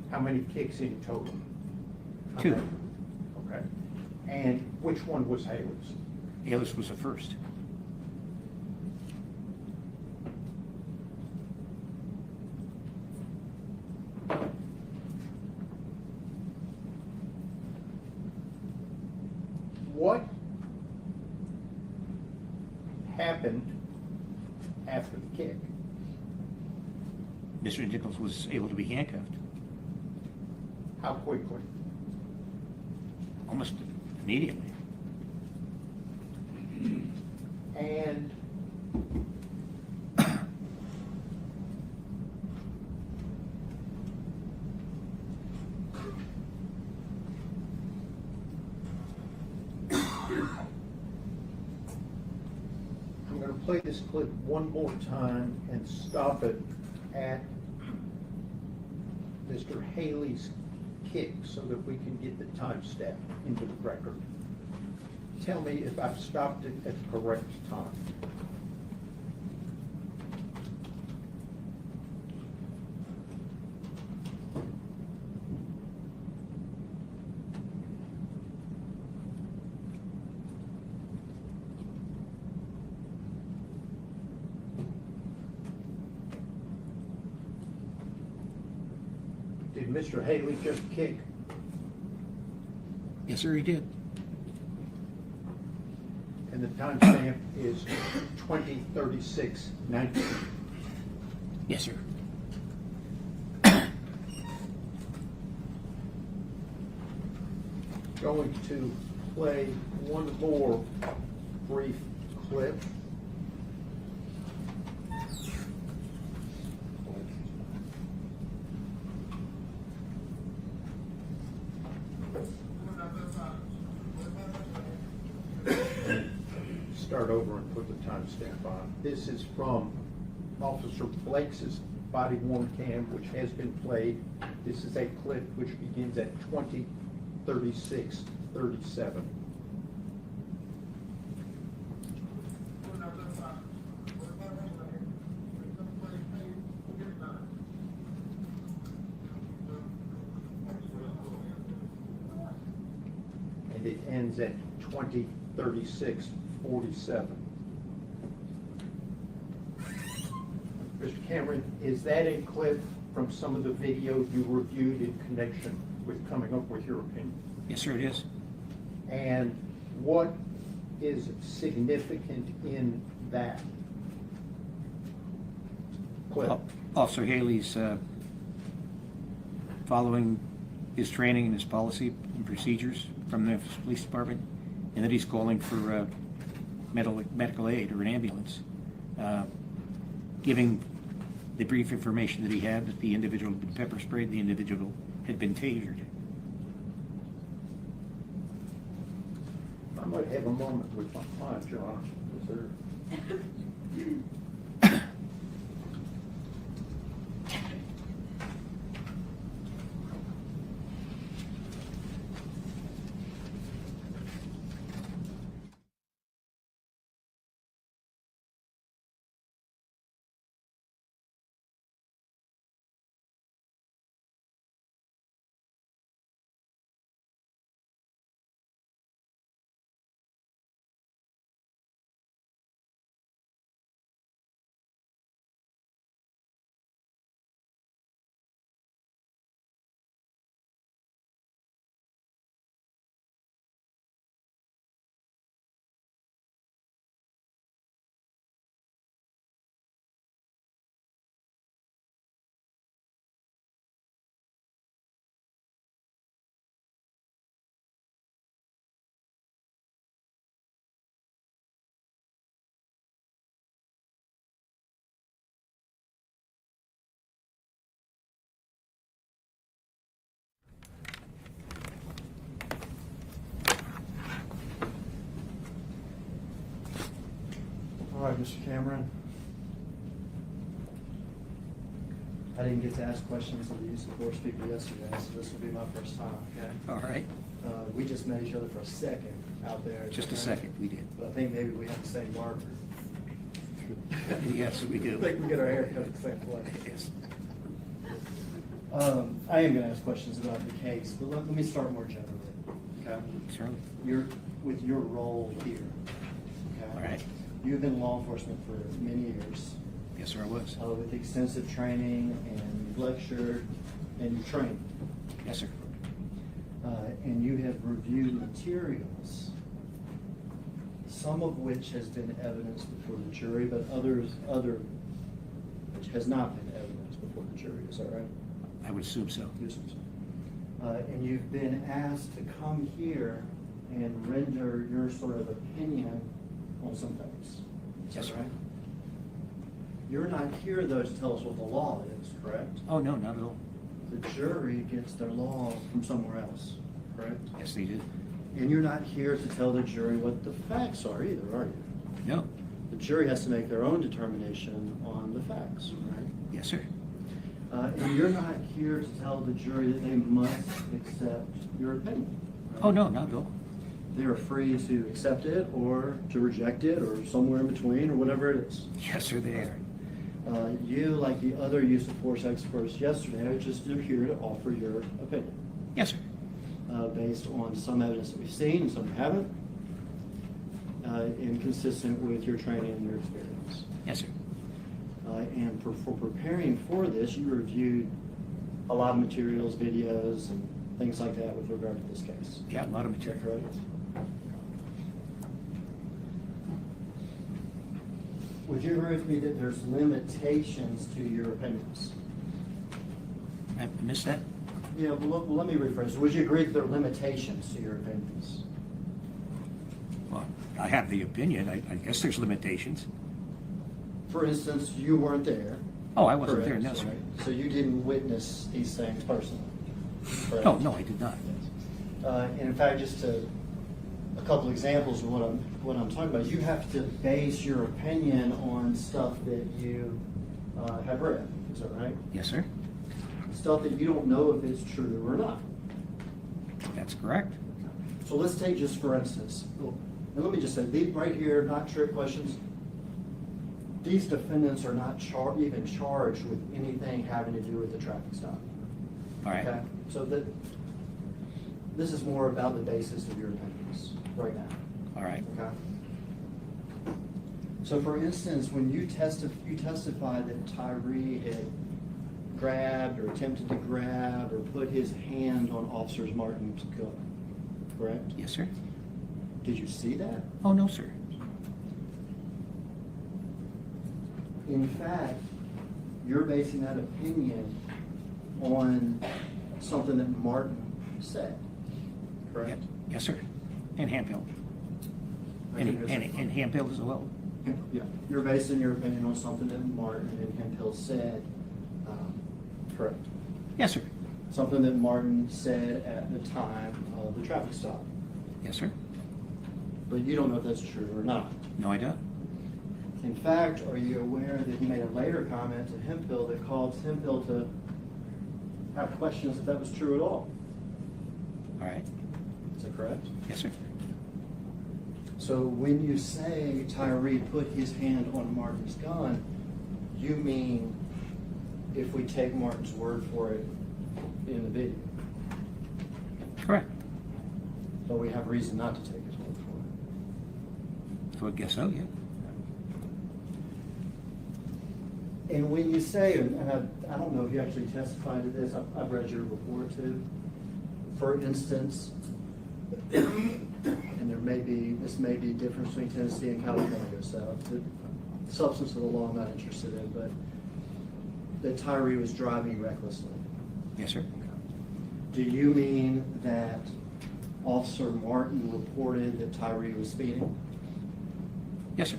S5: How many kicks in total?
S6: Two.
S5: Okay. And which one was Haley's?
S6: Haley's was the first.
S5: What happened after the kick?
S6: Mr. Nichols was able to be handcuffed
S5: How quickly?
S6: almost immediately.
S5: And I'm going to play this clip one more time and stop it at Mr. Haley's kick so that we can get the timestamp into the record. Tell me if I've stopped it at the correct time. Did Mr. Haley just kick?
S6: Yes, sir, he did.
S5: And the timestamp is 20:36:19.
S6: Yes, sir.
S5: Going to play one more brief clip. Start over and put the timestamp on. This is from Officer Blake's body worn cam, which has been played. This is a clip which begins at 20:36:37. And it ends at 20:36:47. Mr. Cameron, is that a clip from some of the video you reviewed in connection with coming up with your opinion?
S6: Yes, sir, it is.
S5: And what is significant in that clip?
S6: Officer Haley's following his training and his policy and procedures from the Memphis Police Department, and that he's calling for medical aid or an ambulance, giving the brief information that he had that the individual had been pepper sprayed, the individual had been tasered.
S5: I might have a moment with my client, Your Honor. Is there-
S7: right, Mr. Cameron. I didn't get to ask questions of the use of force people yesterday, so this will be my first time, okay?
S6: All right,
S7: We just met each other for a second out there.
S6: just a
S7: okay?
S6: second, we did.
S7: But I think maybe we have the same marker.
S6: Yes, we
S7: I
S6: do.
S7: think we get our hair cut at the same place.
S6: Yes.
S7: I am gonna ask questions about the case, but let me start more generally, okay?
S6: Certainly.
S7: With your role here, okay?
S6: All right.
S7: You've been in law enforcement for many years,
S6: Yes, sir, I was.
S7: with extensive training, and you've lectured, and you've trained.
S6: Yes, sir.
S7: And you have reviewed materials, some of which has been evidence before the jury, but other which has not been evidence before the jury, is that right?
S6: I would assume so.
S7: And you've been asked to come here and render your sort of opinion on some things. Is
S6: Yes,
S7: that
S6: sir.
S7: right? You're not here though to tell us what the law is, correct?
S6: Oh, no, not at all.
S7: The jury gets their law from somewhere else, correct?
S6: Yes, they did.
S7: And you're not here to tell the jury what the facts are either, are you?
S6: No.
S7: The jury has to make their own determination on the facts, right?
S6: Yes, sir.
S7: And you're not here to tell the jury that they must accept your opinion. right?
S6: Oh, no, not at all.
S7: They are free to accept it or to reject it or somewhere in between or whatever it is.
S6: Yes, sir, they are.
S7: You, like the other use of force experts yesterday, are just here to offer your opinion
S6: Yes, sir.
S7: based on some evidence that we've seen and some we haven't, and consistent with your training and your experience.
S6: Yes, sir.
S7: And for preparing for this, you reviewed a lot of materials, videos, and things like that with regard to this case.
S6: Yeah, a lot of
S7: Is that
S6: material.
S7: correct? Would you agree with me that there's limitations to your opinions?
S6: I missed that?
S7: Yeah, well, let me rephrase. Would you agree that there are limitations to your opinions?
S6: Well, I have the opinion. I guess there's limitations.
S7: For instance, you weren't there.
S6: Oh, I wasn't there,
S7: correct,
S6: no, sir.
S7: right? So you didn't witness these things personally? correct?
S6: No, no, I did not.
S7: And in fact, just a couple examples of what I'm talking about. You have to base your opinion on stuff that you have read. Is that right?
S6: Yes, sir.
S7: Stuff that you don't know if it's true or not.
S6: That's correct.
S7: So let's take just for instance, and let me just say, these right here, not trick questions. These defendants are not even charged with anything having to do with the traffic stop.
S6: All right.
S7: Okay? So this is more about the basis of your opinions right now.
S6: All right.
S7: Okay? So for instance, when you testified that Tyree had grabbed or attempted to grab or put his hand on Officer Martin's gun, correct?
S6: Yes, sir.
S7: Did you see that?
S6: Oh, no, sir.
S7: In fact, you're basing that opinion on something that Martin said, correct?
S6: Yes, sir. And Handfield. And Handfield as well.
S7: Yeah, you're basing your opinion on something that Martin and Hemphill said, correct?
S6: Yes, sir.
S7: Something that Martin said at the time of the traffic stop.
S6: Yes, sir.
S7: But you don't know if that's true or not.
S6: No, I don't.
S7: In fact, are you aware that he made a later comment to Hemphill that caused Hemphill to have questions if that was true at all?
S6: All right.
S7: Is that correct?
S6: Yes, sir.
S7: So when you say Tyree put his hand on Martin's gun, you mean if we take Martin's word for it in the video?
S6: Correct.
S7: But we have reason not to take his word for it.
S6: So I guess so, yeah.
S7: And when you say, and I don't know if you actually testified to this, I've read your report too. For instance, and this may be different between Tennessee and California, so the substance of the law I'm not interested in, but that Tyree was driving recklessly.
S6: Yes, sir.
S7: Do you mean that Officer Martin reported that Tyree was speeding?
S6: Yes, sir.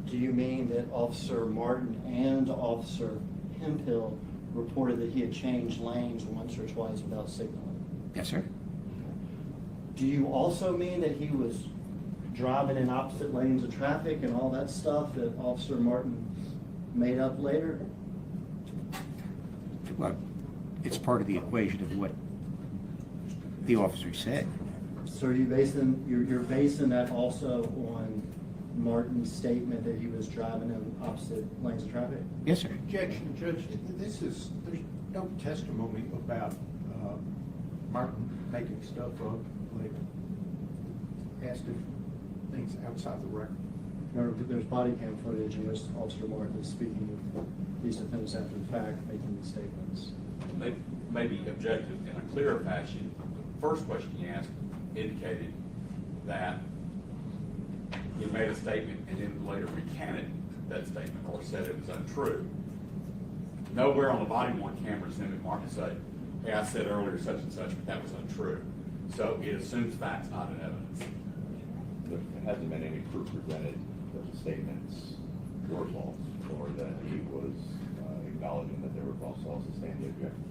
S7: Do you mean that Officer Martin and Officer Hemphill reported that he had changed lanes once or twice without signaling?
S6: Yes, sir.
S7: Do you also mean that he was driving in opposite lanes of traffic and all that stuff that Officer Martin made up later?
S6: Well, it's part of the equation of what the officer said.
S7: So are you basing, you're basing that also on Martin's statement that he was driving in opposite lanes of traffic?
S6: Yes, sir.
S5: Objection, Judge, there's no testimony about Martin making stuff up later. Asked if things outside the record.
S7: Remember, there's body cam footage in which Officer Martin is speaking with these defendants after the fact, making these statements.
S10: Maybe objective in a clearer fashion. The first question you asked indicated that you made a statement and then later recanted that statement or said it was untrue. Nowhere on the body worn camera does Martin say, hey, I said earlier such and such, but that was untrue. So it assumes facts, not an evidence.
S3: There hasn't been any proof presented that the statements were false, or that he was acknowledging that they were false, so I'll sustain the objection.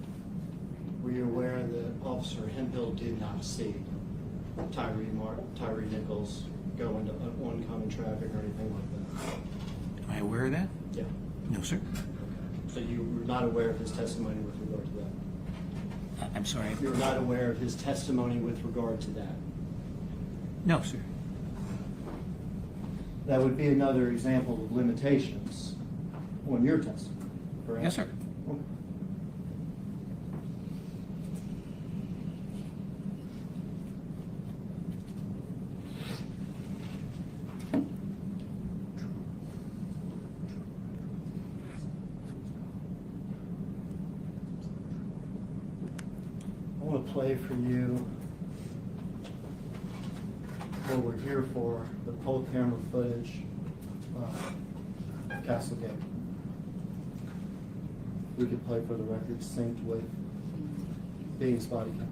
S7: Were you aware that Officer Hemphill did not see Tyree Nichols go into oncoming traffic or anything like that?
S6: Am I aware of that?
S7: Yeah.
S6: No, sir.
S7: So you were not aware of his testimony with regard to that?
S6: I'm sorry.
S7: You were not aware of his testimony with regard to that?
S6: No, sir.
S7: That would be another example of limitations on your testimony, correct?
S6: Yes, sir.
S7: Okay. I want to play for you what we're here for, the poll camera footage of Castlegate. We could play for the record synced with Dean's body cam.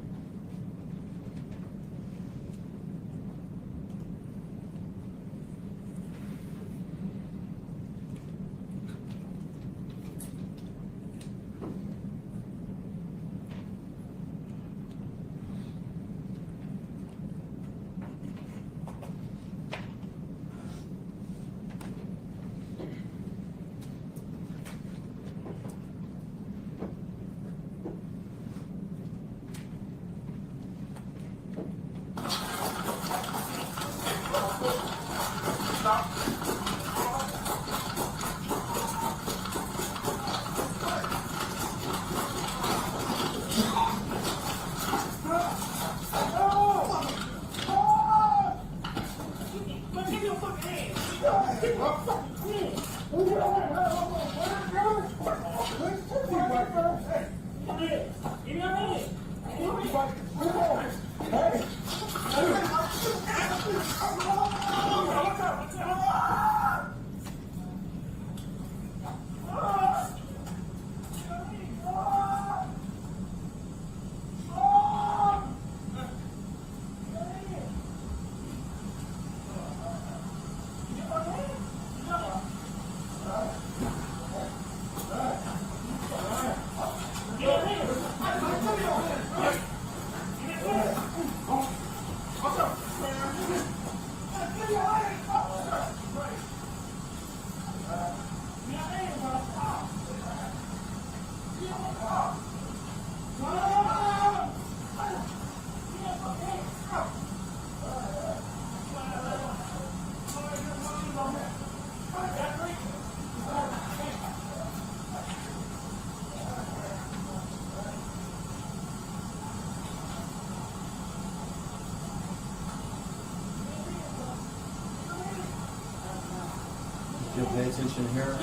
S7: You'll pay attention here.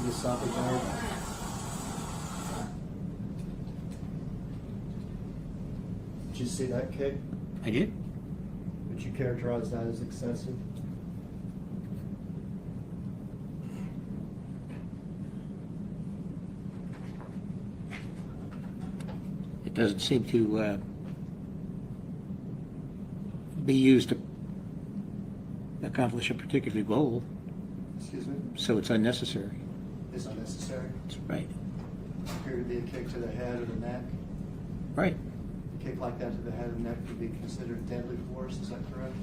S7: You stop it there. Did you see that kick?
S6: I did.
S7: Would you characterize that as excessive?
S6: It doesn't seem to be used to accomplish a particular goal,
S7: Excuse me?
S6: so it's unnecessary.
S7: It's unnecessary.
S6: That's right.
S7: Appear to be a kick to the head or the neck.
S6: Right.
S7: kick like that to the head and neck would be considered deadly force, is that correct?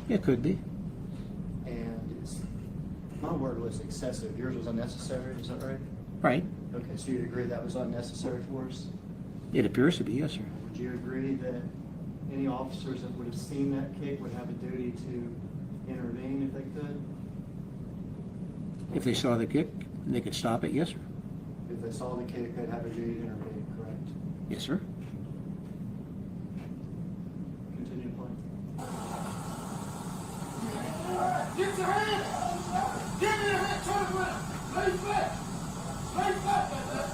S6: It could be.
S7: And my word was excessive, yours was unnecessary, is that right?
S6: Right.
S7: Okay, so you'd agree that was unnecessary force?
S6: It appears to be, yes, sir.
S7: Would you agree that any officers that would have seen that kick would have a duty to intervene if they could?
S6: If they saw the kick, they could stop it, yes, sir.
S7: If they saw the kick, they'd have a duty to intervene, correct?
S6: Yes, sir.
S7: Continue playing.
S8: Get your hand! Get your hand! Turn around! Lay flat! Lay flat like that!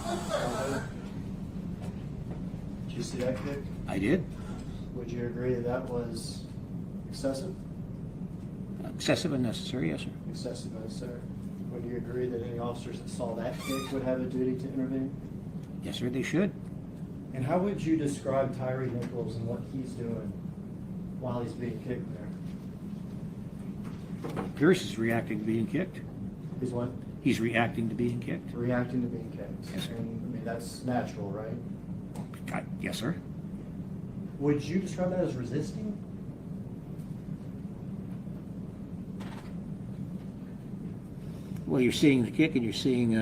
S8: Lay flat.
S7: Did you see that kick?
S6: I did.
S7: Would you agree that that was excessive?
S6: Excessive and necessary, yes, sir.
S7: Excessive, necessary. Would you agree that any officers that saw that kick would have a duty to intervene?
S6: Yes, sir, they should.
S7: And how would you describe Tyree Nichols and what he's doing while he's being kicked there?
S6: Pierce is reacting to being kicked.
S7: He's what?
S6: He's reacting to being kicked.
S7: Reacting to being kicked.
S6: Yes, sir.
S7: And, I mean, that's natural, right?
S6: Yes, sir.
S7: Would you describe that as resisting?
S6: Well, you're seeing the kick and you're seeing,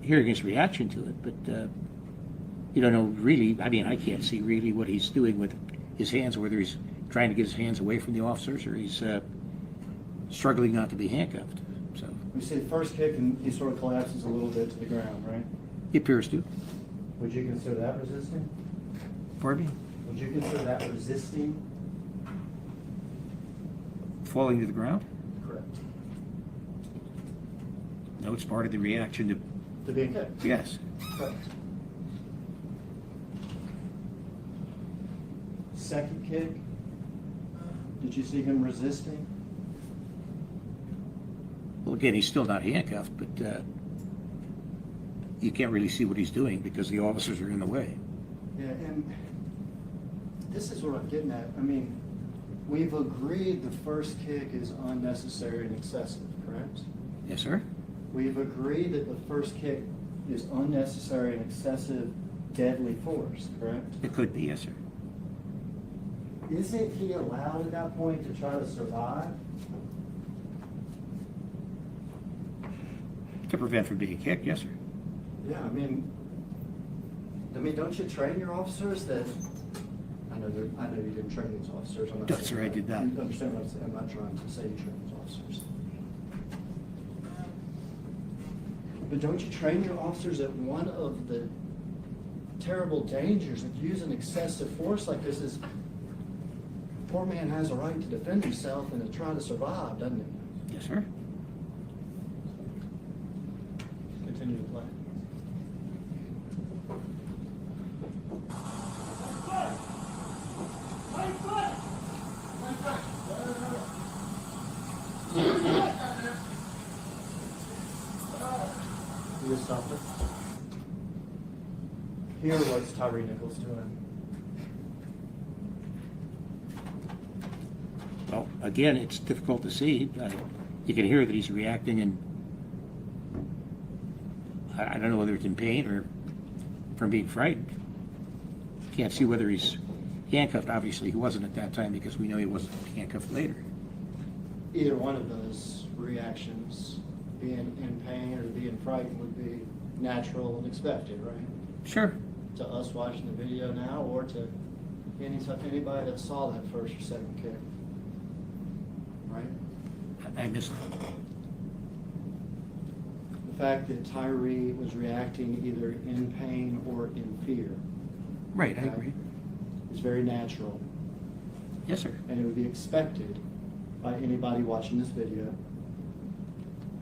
S6: hearing his reaction to it, but you don't know really, I mean, I can't see really what he's doing with his hands, whether he's trying to get his hands away from the officers or he's struggling not to be handcuffed. So
S7: You see the first kick and he sort of collapses a little bit to the ground, right?
S6: he appears to.
S7: Would you consider that resisting?
S6: Pardon me?
S7: Would you consider that resisting?
S6: Falling to the ground?
S7: Correct.
S6: No, it's part of the reaction to,
S7: To being kicked?
S6: yes.
S7: Correct. Second kick, did you see him resisting?
S6: Well, again, he's still not handcuffed, but you can't really see what he's doing because the officers are in the way.
S7: Yeah, and this is what I'm getting at. I mean, we've agreed the first kick is unnecessary and excessive, correct?
S6: Yes, sir?
S7: We've agreed that the first kick is unnecessary and excessive deadly force, correct?
S6: It could be, yes, sir.
S7: Isn't he allowed at that point to try to survive?
S6: To prevent from being kicked, yes, sir.
S7: Yeah, I mean, don't you train your officers that, I know you didn't train these officers. I'm not
S6: No,
S7: saying
S6: sir, I
S7: that.
S6: did not.
S7: You understand what I'm saying? I'm not trying to say you train these officers. But don't you train your officers that one of the terrible dangers of using excessive force like this is poor man has a right to defend himself and to try to survive, doesn't he?
S6: Yes, sir.
S7: Continue to play.
S8: Lay flat! Lay flat!
S7: You just stopped it. Here what's Tyree Nichols doing.
S6: Well, again, it's difficult to see. You can hear that he's reacting, and I don't know whether it's in pain or from being frightened. Can't see whether he's handcuffed. Obviously, he wasn't at that time because we know he wasn't handcuffed later.
S7: Either one of those reactions, being in pain or being frightened, would be natural and expected, right?
S6: Sure.
S7: To us watching the video now, or to anybody that saw that first or second kick, right?
S6: I missed it.
S7: The fact that Tyree was reacting either in pain or in fear.
S6: Right, I
S7: Okay.
S6: agree.
S7: Is very natural,
S6: Yes, sir.
S7: and it would be expected by anybody watching this video.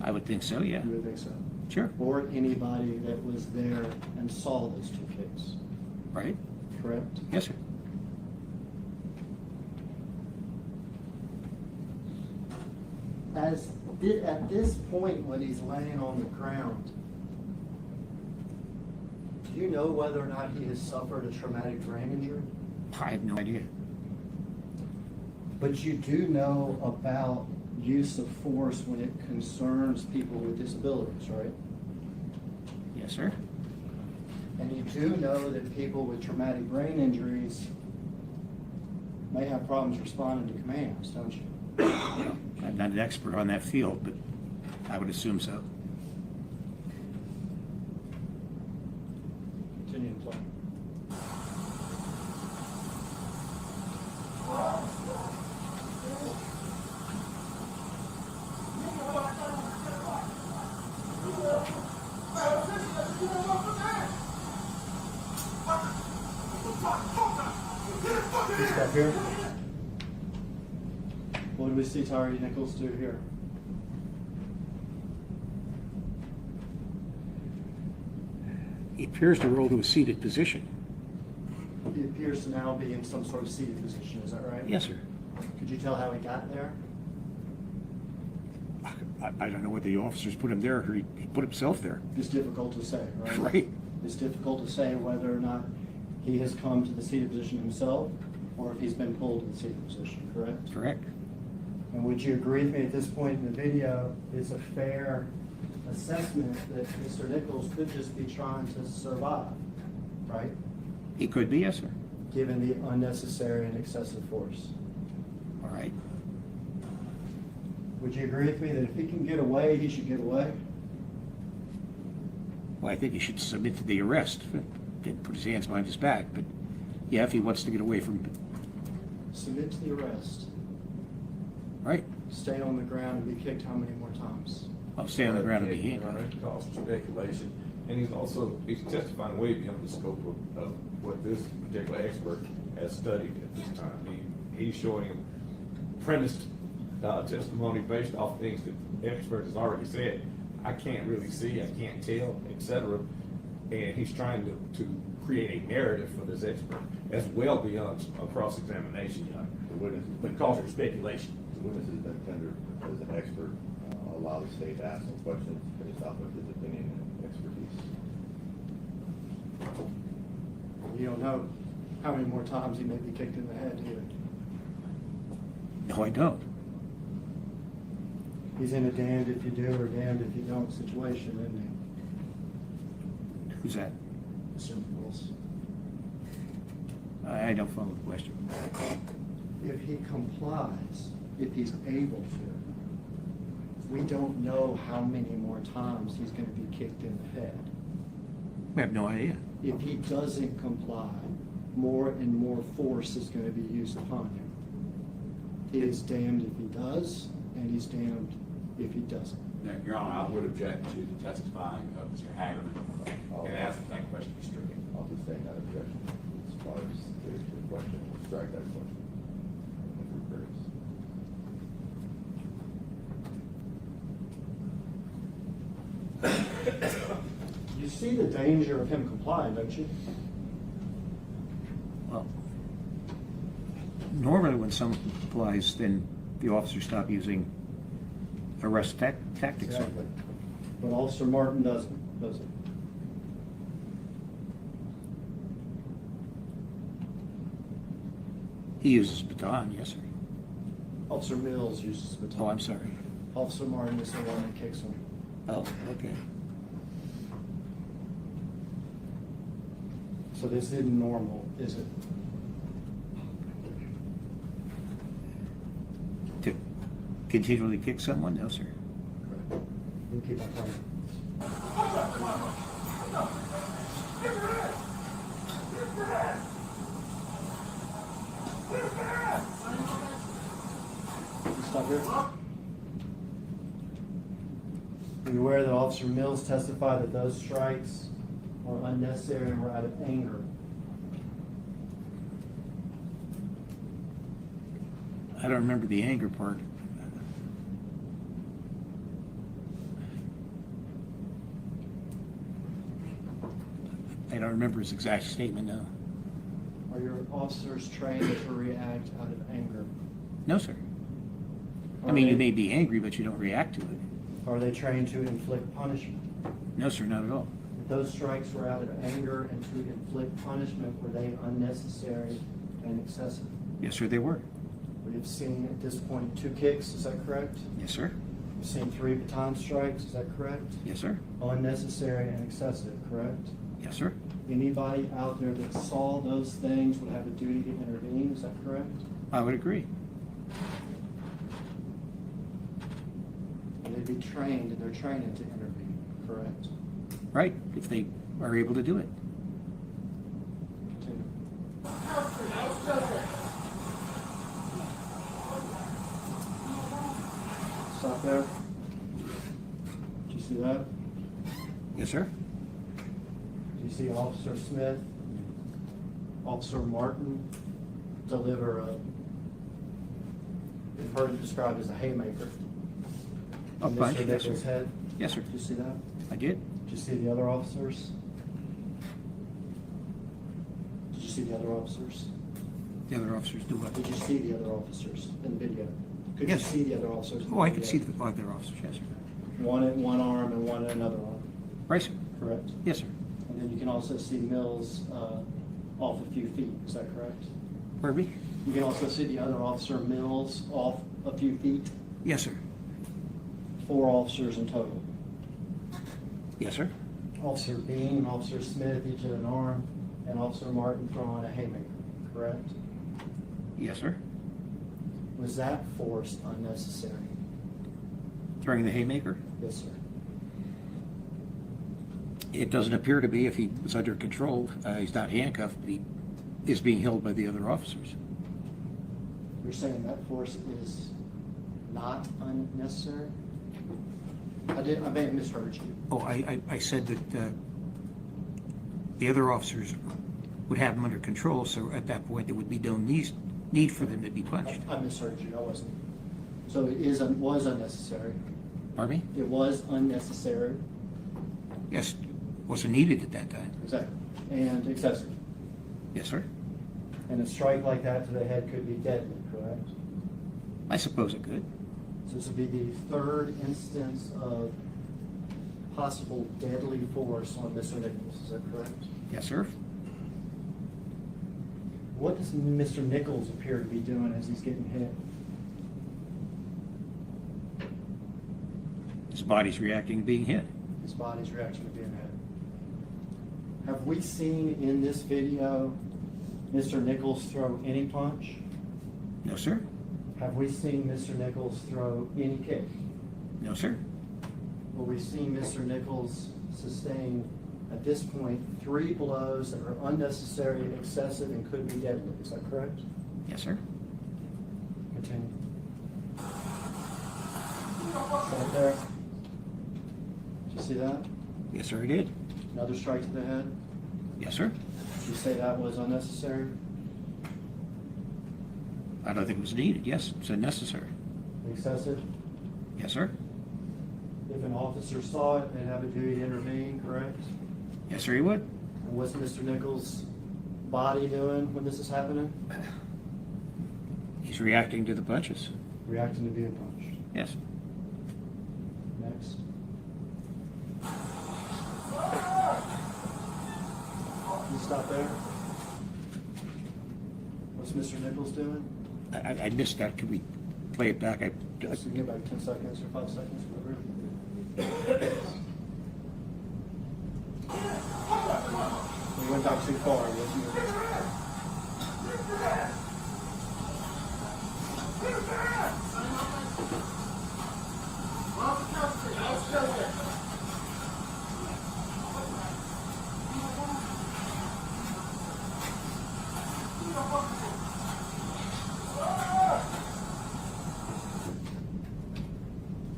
S6: I would think so, yeah.
S7: You would think so.
S6: Sure.
S7: Or anybody that was there and saw those two kicks,
S6: Right?
S7: correct?
S6: Yes, sir.
S7: At this point when he's laying on the ground, do you know whether or not he has suffered a traumatic brain injury?
S6: I have no idea.
S7: But you do know about use of force when it concerns people with disabilities, right?
S6: Yes, sir.
S7: And you do know that people with traumatic brain injuries may have problems responding to commands, don't you?
S6: I'm not an expert on that field, but I would assume so.
S7: Continue to play. Step here. What do we see Tyree Nichols do here?
S6: He appears to roll to a seated position.
S7: He appears to now be in some sort of seated position, is that right?
S6: Yes, sir.
S7: Could you tell how he got there?
S6: I don't know whether the officers put him there or he put himself there.
S7: It's difficult to say, right?
S6: Right.
S7: It's difficult to say whether or not he has come to the seated position himself or if he's been pulled to the seated position, correct?
S6: Correct.
S7: And would you agree with me at this point in the video, it's a fair assessment that Mr. Nichols could just be trying to survive, right?
S6: He could be, yes, sir.
S7: Given the unnecessary and excessive force.
S6: All right.
S7: Would you agree with me that if he can get away, he should get away?
S6: Well, I think he should submit to the arrest. Didn't put his hands behind his back, but yeah, if he wants to get away from,
S7: Submit to the arrest.
S6: right,
S7: Stay on the ground and be kicked how many more times?
S6: I'll stay on the ground and be handcuffed.
S11: It causes speculation, and he's testifying way beyond the scope of what this particular expert has studied at this time. He's showing him premised testimony based off things that the expert has already said. I can't really see, I can't tell, etc. And he's trying to create a narrative for this expert that's well beyond a cross-examination,
S3: The witness,
S11: but calls for speculation.
S3: the witness has been tendered as an expert. Allow the state to ask some questions based off of his opinion and expertise.
S7: You don't know how many more times he may be kicked in the head, do you?
S6: No, I don't.
S7: He's in a damned if you do or damned if you don't situation, isn't
S6: Who's that?
S7: he? Mr. Nichols.
S6: I don't follow the question.
S7: If he complies, if he's able to, we don't know how many more times he's going to be kicked in the head.
S6: We have no idea.
S7: If he doesn't comply, more and more force is going to be used upon him. He is damned if he does, and he's damned if he doesn't.
S10: Now, Your Honor, I would object to the testifying of Mr. Hagerman and ask the same question to Strickland.
S3: I'll sustain that objection as far as the question, strike that question. If you're curious.
S7: You see the danger of him complying, don't you?
S6: Well, normally when someone complies, then the officers stop using arrest tactics.
S7: Exactly. But Officer Martin doesn't, does he?
S6: He uses baton, yes, sir.
S7: Officer Mills uses the baton.
S6: Oh, I'm sorry.
S7: Officer Martin is the one that kicks him.
S6: Oh, okay.
S7: So this isn't normal, is it?
S6: To continually kick someone? No, sir.
S7: You keep on coming. Stop here. Are you aware that Officer Mills testified that those strikes were unnecessary and were out of anger?
S6: I don't remember the anger part. I don't remember his exact statement, no.
S7: Are your officers trained to react out of anger?
S6: No, sir. I
S7: Are
S6: mean, you
S7: they-
S6: may be angry, but you don't react to it.
S7: Are they trained to inflict punishment?
S6: No, sir, not at all.
S7: If those strikes were out of anger and to inflict punishment, were they unnecessary and excessive?
S6: Yes, sir, they were.
S7: We have seen at this point 2 kicks, is that correct?
S6: Yes, sir.
S7: You've seen 3 baton strikes, is that correct?
S6: Yes, sir.
S7: Unnecessary and excessive, correct?
S6: Yes, sir.
S7: Anybody out there that saw those things would have a duty to intervene, is that correct?
S6: I would agree.
S7: And they'd be trained in their training to intervene, correct?
S6: Right, if they are able to do it.
S7: Continue. Stop there. Did you see that?
S6: Yes, sir.
S7: Did you see Officer Smith, Officer Martin deliver a, you've heard it described as a haymaker?
S6: A
S7: on
S6: punch,
S7: Mr.
S6: yes, sir.
S7: Nichols' head?
S6: Yes, sir.
S7: Did you see that?
S6: I did.
S7: Did you see the other officers? Did you see the other officers?
S6: The other officers do what?
S7: Did you see the other officers in the video? Could
S6: Yes.
S7: you see the other officers? in
S6: Oh,
S7: the
S6: I could
S7: video?
S6: see the other officers, yes, sir.
S7: One in one arm and one in another arm,
S6: Right, sir.
S7: correct?
S6: Yes, sir.
S7: And then you can also see Mills off a few feet, is that correct?
S6: Pardon me?
S7: You can also see the other officer, Mills, off a few feet,
S6: Yes, sir.
S7: 4 officers in total.
S6: Yes, sir.
S7: Officer Bean and Officer Smith each at an arm, and Officer Martin throwing a haymaker, correct?
S6: Yes, sir.
S7: Was that force unnecessary?
S6: Throwing the haymaker?
S7: Yes, sir.
S6: It doesn't appear to be. If he was under control, he's not handcuffed, but he is being held by the other officers.
S7: You're saying that force is not unnecessary? I may have misheard you.
S6: Oh, I said that the other officers would have him under control, so at that point, there would be no need for them to be punched.
S7: I misheard you, I wasn't. So it was unnecessary.
S6: Pardon me?
S7: It was unnecessary.
S6: Yes, wasn't needed at that time.
S7: Exactly. And excessive.
S6: Yes, sir.
S7: And a strike like that to the head could be deadly, correct?
S6: I suppose it could.
S7: So this would be the 3rd instance of possible deadly force on Mr. Nichols, is that correct?
S6: Yes, sir.
S7: What does Mr. Nichols appear to be doing as he's getting hit?
S6: His body's reacting to being hit.
S7: His body's reaction to being hit. Have we seen in this video Mr. Nichols throw any punch?
S6: No, sir.
S7: Have we seen Mr. Nichols throw any kick?
S6: No, sir.
S7: Well, we've seen Mr. Nichols sustain, at this point, 3 blows that are unnecessary, excessive, and could be deadly. Is that correct?
S6: Yes, sir.
S7: Continue. Right there. Did you see that?
S6: Yes, sir, I did.
S7: Another strike to the head.
S6: Yes, sir.
S7: Did you say that was unnecessary?
S6: I don't think it was needed. Yes, it's unnecessary.
S7: Excessive?
S6: Yes, sir.
S7: If an officer saw it, they'd have a duty to intervene, correct?
S6: Yes, sir, he would.
S7: And what's Mr. Nichols' body doing when this is happening?
S6: He's reacting to the punches.
S7: Reacting to being punched.
S6: Yes.
S7: Next. You stop there. What's Mr. Nichols doing?
S6: I missed that. Could we play it back?
S7: Just give back 10 seconds or 5 seconds, whatever. We went back too far, wasn't it?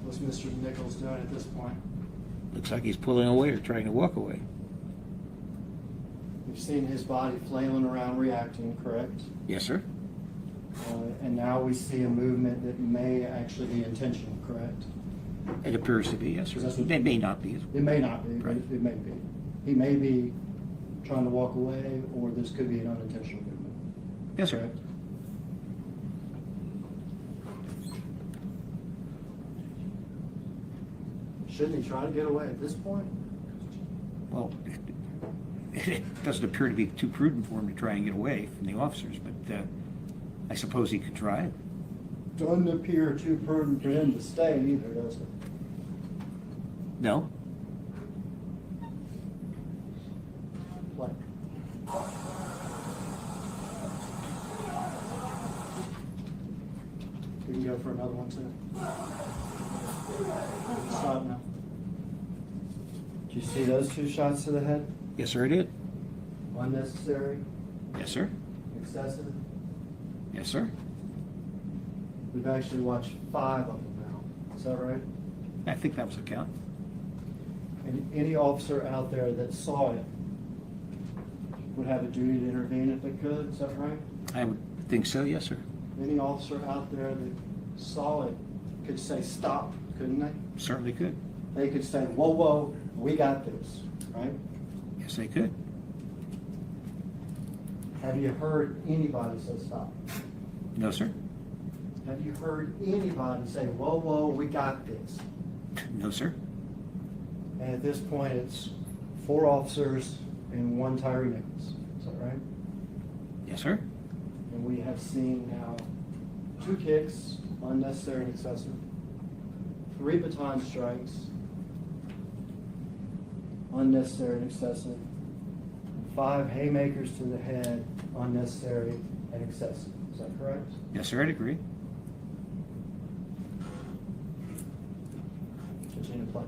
S7: What's Mr. Nichols doing at this point?
S6: Looks like he's pulling away or trying to walk away.
S7: We've seen his body flailing around reacting, correct?
S6: Yes, sir.
S7: And now we see a movement that may actually be intentional, correct?
S6: It appears to be, yes, sir.
S7: That's what-
S6: It may not be.
S7: It may not be, but
S6: Right.
S7: it may be. He may be trying to walk away, or this could be an unintentional movement.
S6: Yes, sir.
S7: Correct? Shouldn't he try to get away at this point?
S6: Well, it doesn't appear to be too prudent for him to try and get away from the officers, but I suppose he could try it.
S7: doesn't appear too prudent for him to stay either, does it?
S6: No?
S7: Like, we can go for another one too. Stop now. Did you see those 2 shots to the head?
S6: Yes, sir, I did.
S7: Unnecessary,
S6: Yes, sir.
S7: excessive?
S6: Yes, sir.
S7: We've actually watched 5 of them now. Is that right?
S6: I think that was a count.
S7: And any officer out there that saw it would have a duty to intervene if they could, is that right?
S6: I would think so, yes, sir.
S7: Any officer out there that saw it could say stop, couldn't they?
S6: Certainly could.
S7: They could say, whoa, whoa, we got this, right?
S6: Yes, they could.
S7: Have you heard anybody say stop?
S6: No, sir.
S7: Have you heard anybody say, whoa, whoa, we got this?
S6: No, sir.
S7: And at this point, it's 4 officers and 1 Tyree Nichols, is that right?
S6: Yes, sir.
S7: And we have seen now 2 kicks, unnecessary and excessive, 3 baton strikes, unnecessary and excessive, and 5 haymakers to the head, unnecessary and excessive. Is that correct?
S6: Yes, sir, I'd agree.
S7: Continue to play.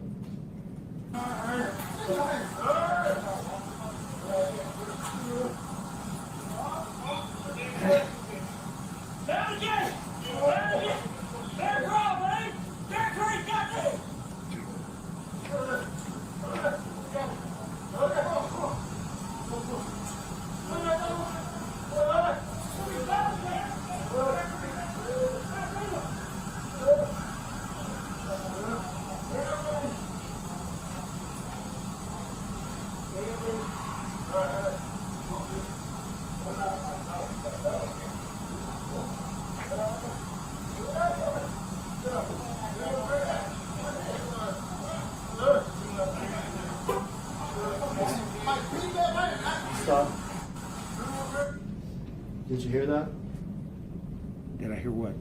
S7: Stop. Did you hear that?
S6: Did I hear what?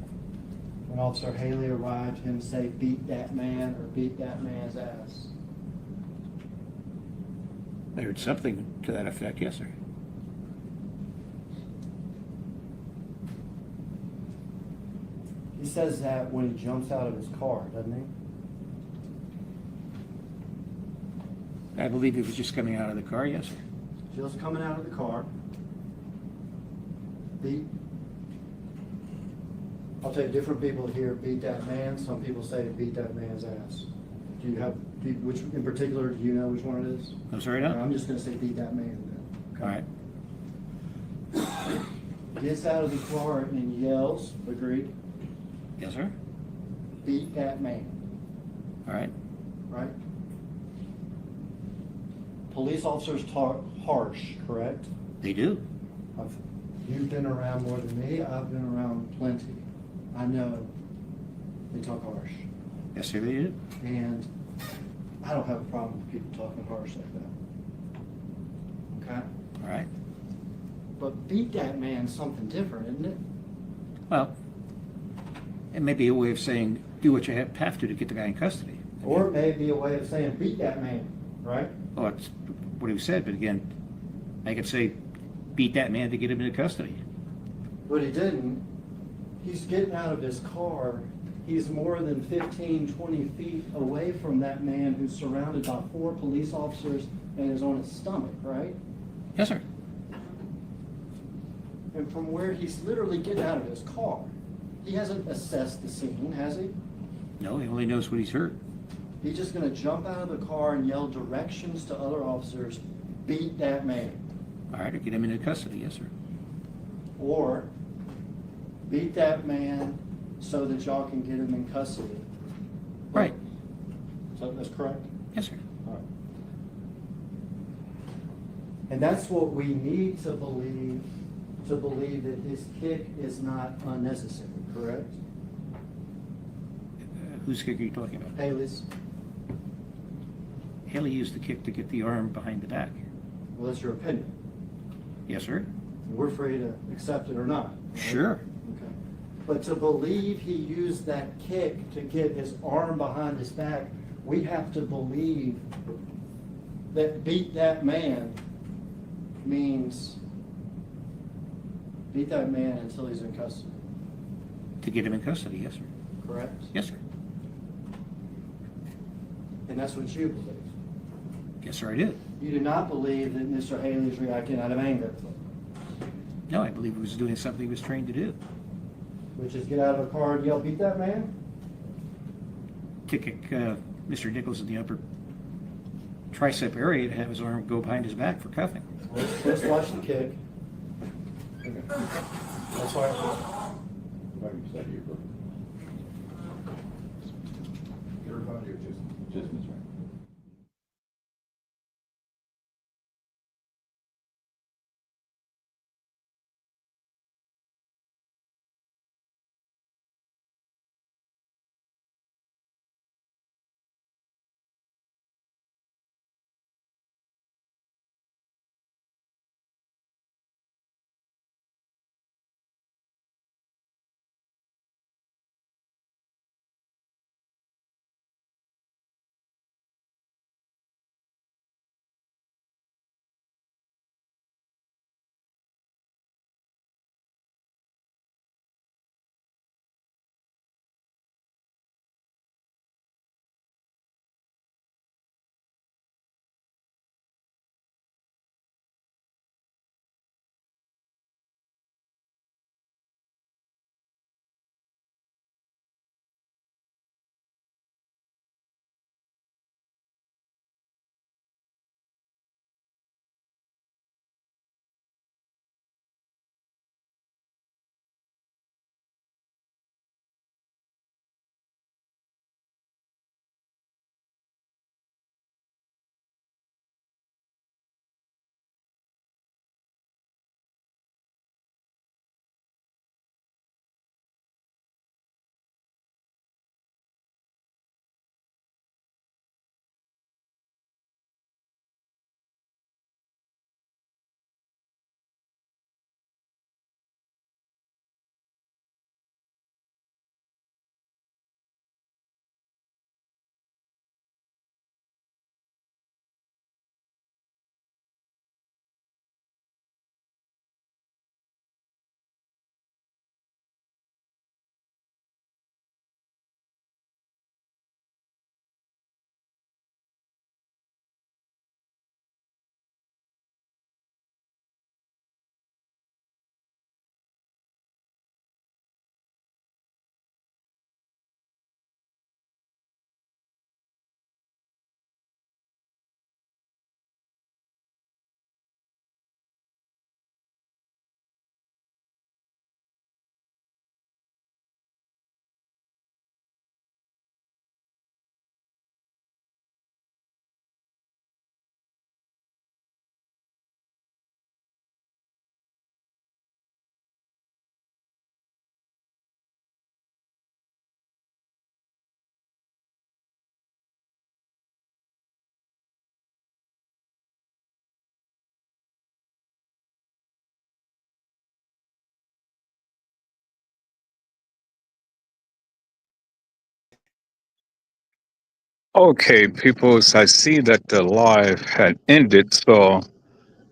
S7: When Officer Haley arrived, him say, beat that man or beat that man's ass.
S6: I heard something to that effect, yes, sir.
S7: He says that when he jumps out of his car, doesn't he?
S6: I believe he was just coming out of the car, yes, sir.
S7: Just coming out of the car. I'll tell you, different people here beat that man. Some people say beat that man's ass. Do you have, which in particular, do you know which one it is?
S6: I'm sorry, no?
S7: I'm just gonna say beat that man then.
S6: All right.
S7: Gets out of the car and yells, agreed?
S6: Yes, sir.
S7: Beat that man,
S6: All right.
S7: right? Police officers talk harsh, correct?
S6: They do.
S7: You've been around more than me, I've been around plenty. I know they talk harsh.
S6: Yes, sir, they do.
S7: And I don't have a problem with people talking harsh like that. Okay?
S6: All right.
S7: But beat that man something different, isn't it?
S6: Well, it may be a way of saying do what you have to get the guy in custody.
S7: Or it may be a way of saying beat that man, right?
S6: Well, it's what he said, but again, I could say beat that man to get him into custody.
S7: But he didn't. He's getting out of his car. He's more than 15, 20 feet away from that man who's surrounded by 4 police officers and is on his stomach, right?
S6: Yes, sir.
S7: And from where he's literally getting out of his car, he hasn't assessed the scene, has he?
S6: No, he only knows what he's heard.
S7: He's just gonna jump out of the car and yell directions to other officers, beat that man.
S6: All right, or get him into custody. Yes, sir.
S7: Or beat that man so that y'all can get him in custody.
S6: Right.
S7: So that's correct?
S6: Yes, sir.
S7: All right. And that's what we need to believe that his kick is not unnecessary, correct?
S6: Whose kick are you talking about?
S7: Haley's?
S6: Haley used the kick to get the arm behind the back.
S7: Well, that's your opinion.
S6: Yes, sir.
S7: We're free to accept it or not. Right?
S6: Sure.
S7: Okay. But to believe he used that kick to get his arm behind his back, we have to believe that beat that man means beat that man until he's in custody,
S6: To get him in custody, yes, sir.
S7: correct?
S6: Yes, sir.
S7: And that's what you believe.
S6: Yes, sir, I did.
S7: You do not believe that Mr. Haley is reacting out of anger,
S6: No, I believe he was doing something he was trained to do.
S7: which is get out of the car and yell, beat that man?
S6: To kick Mr. Nichols in the upper tricep area to have his arm go behind his back for cuffing.
S7: Let's watch the kick. That's why.
S3: Everybody or just Ms. Rand?
S2: Okay, peoples, I see that the live had ended, so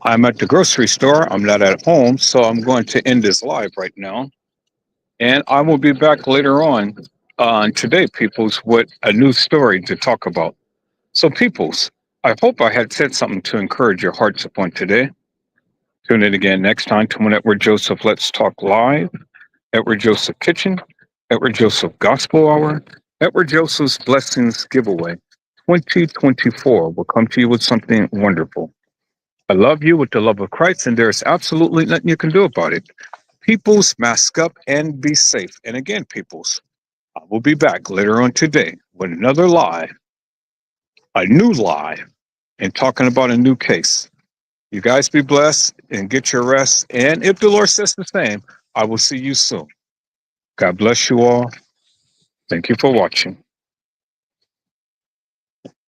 S2: I'm at the grocery store. I'm not at home, so I'm going to end this live right now. And I will be back later on today, peoples, with a new story to talk about. So, peoples, I hope I had said something to encourage your hearts upon today. Tune in again next time to Edward Joseph Let's Talk Live, Edward Joseph Kitchen, Edward Joseph Gospel Hour, Edward Joseph's Blessings Giveaway. 2024 will come to you with something wonderful. I love you with the love of Christ, and there's absolutely nothing you can do about it. Peoples, mask up and be safe. And again, peoples, I will be back later on today with another live, a new live, and talking about a new case. You guys be blessed and get your rest. And if the Lord says the same, I will see you soon. God bless you all. Thank you for watching.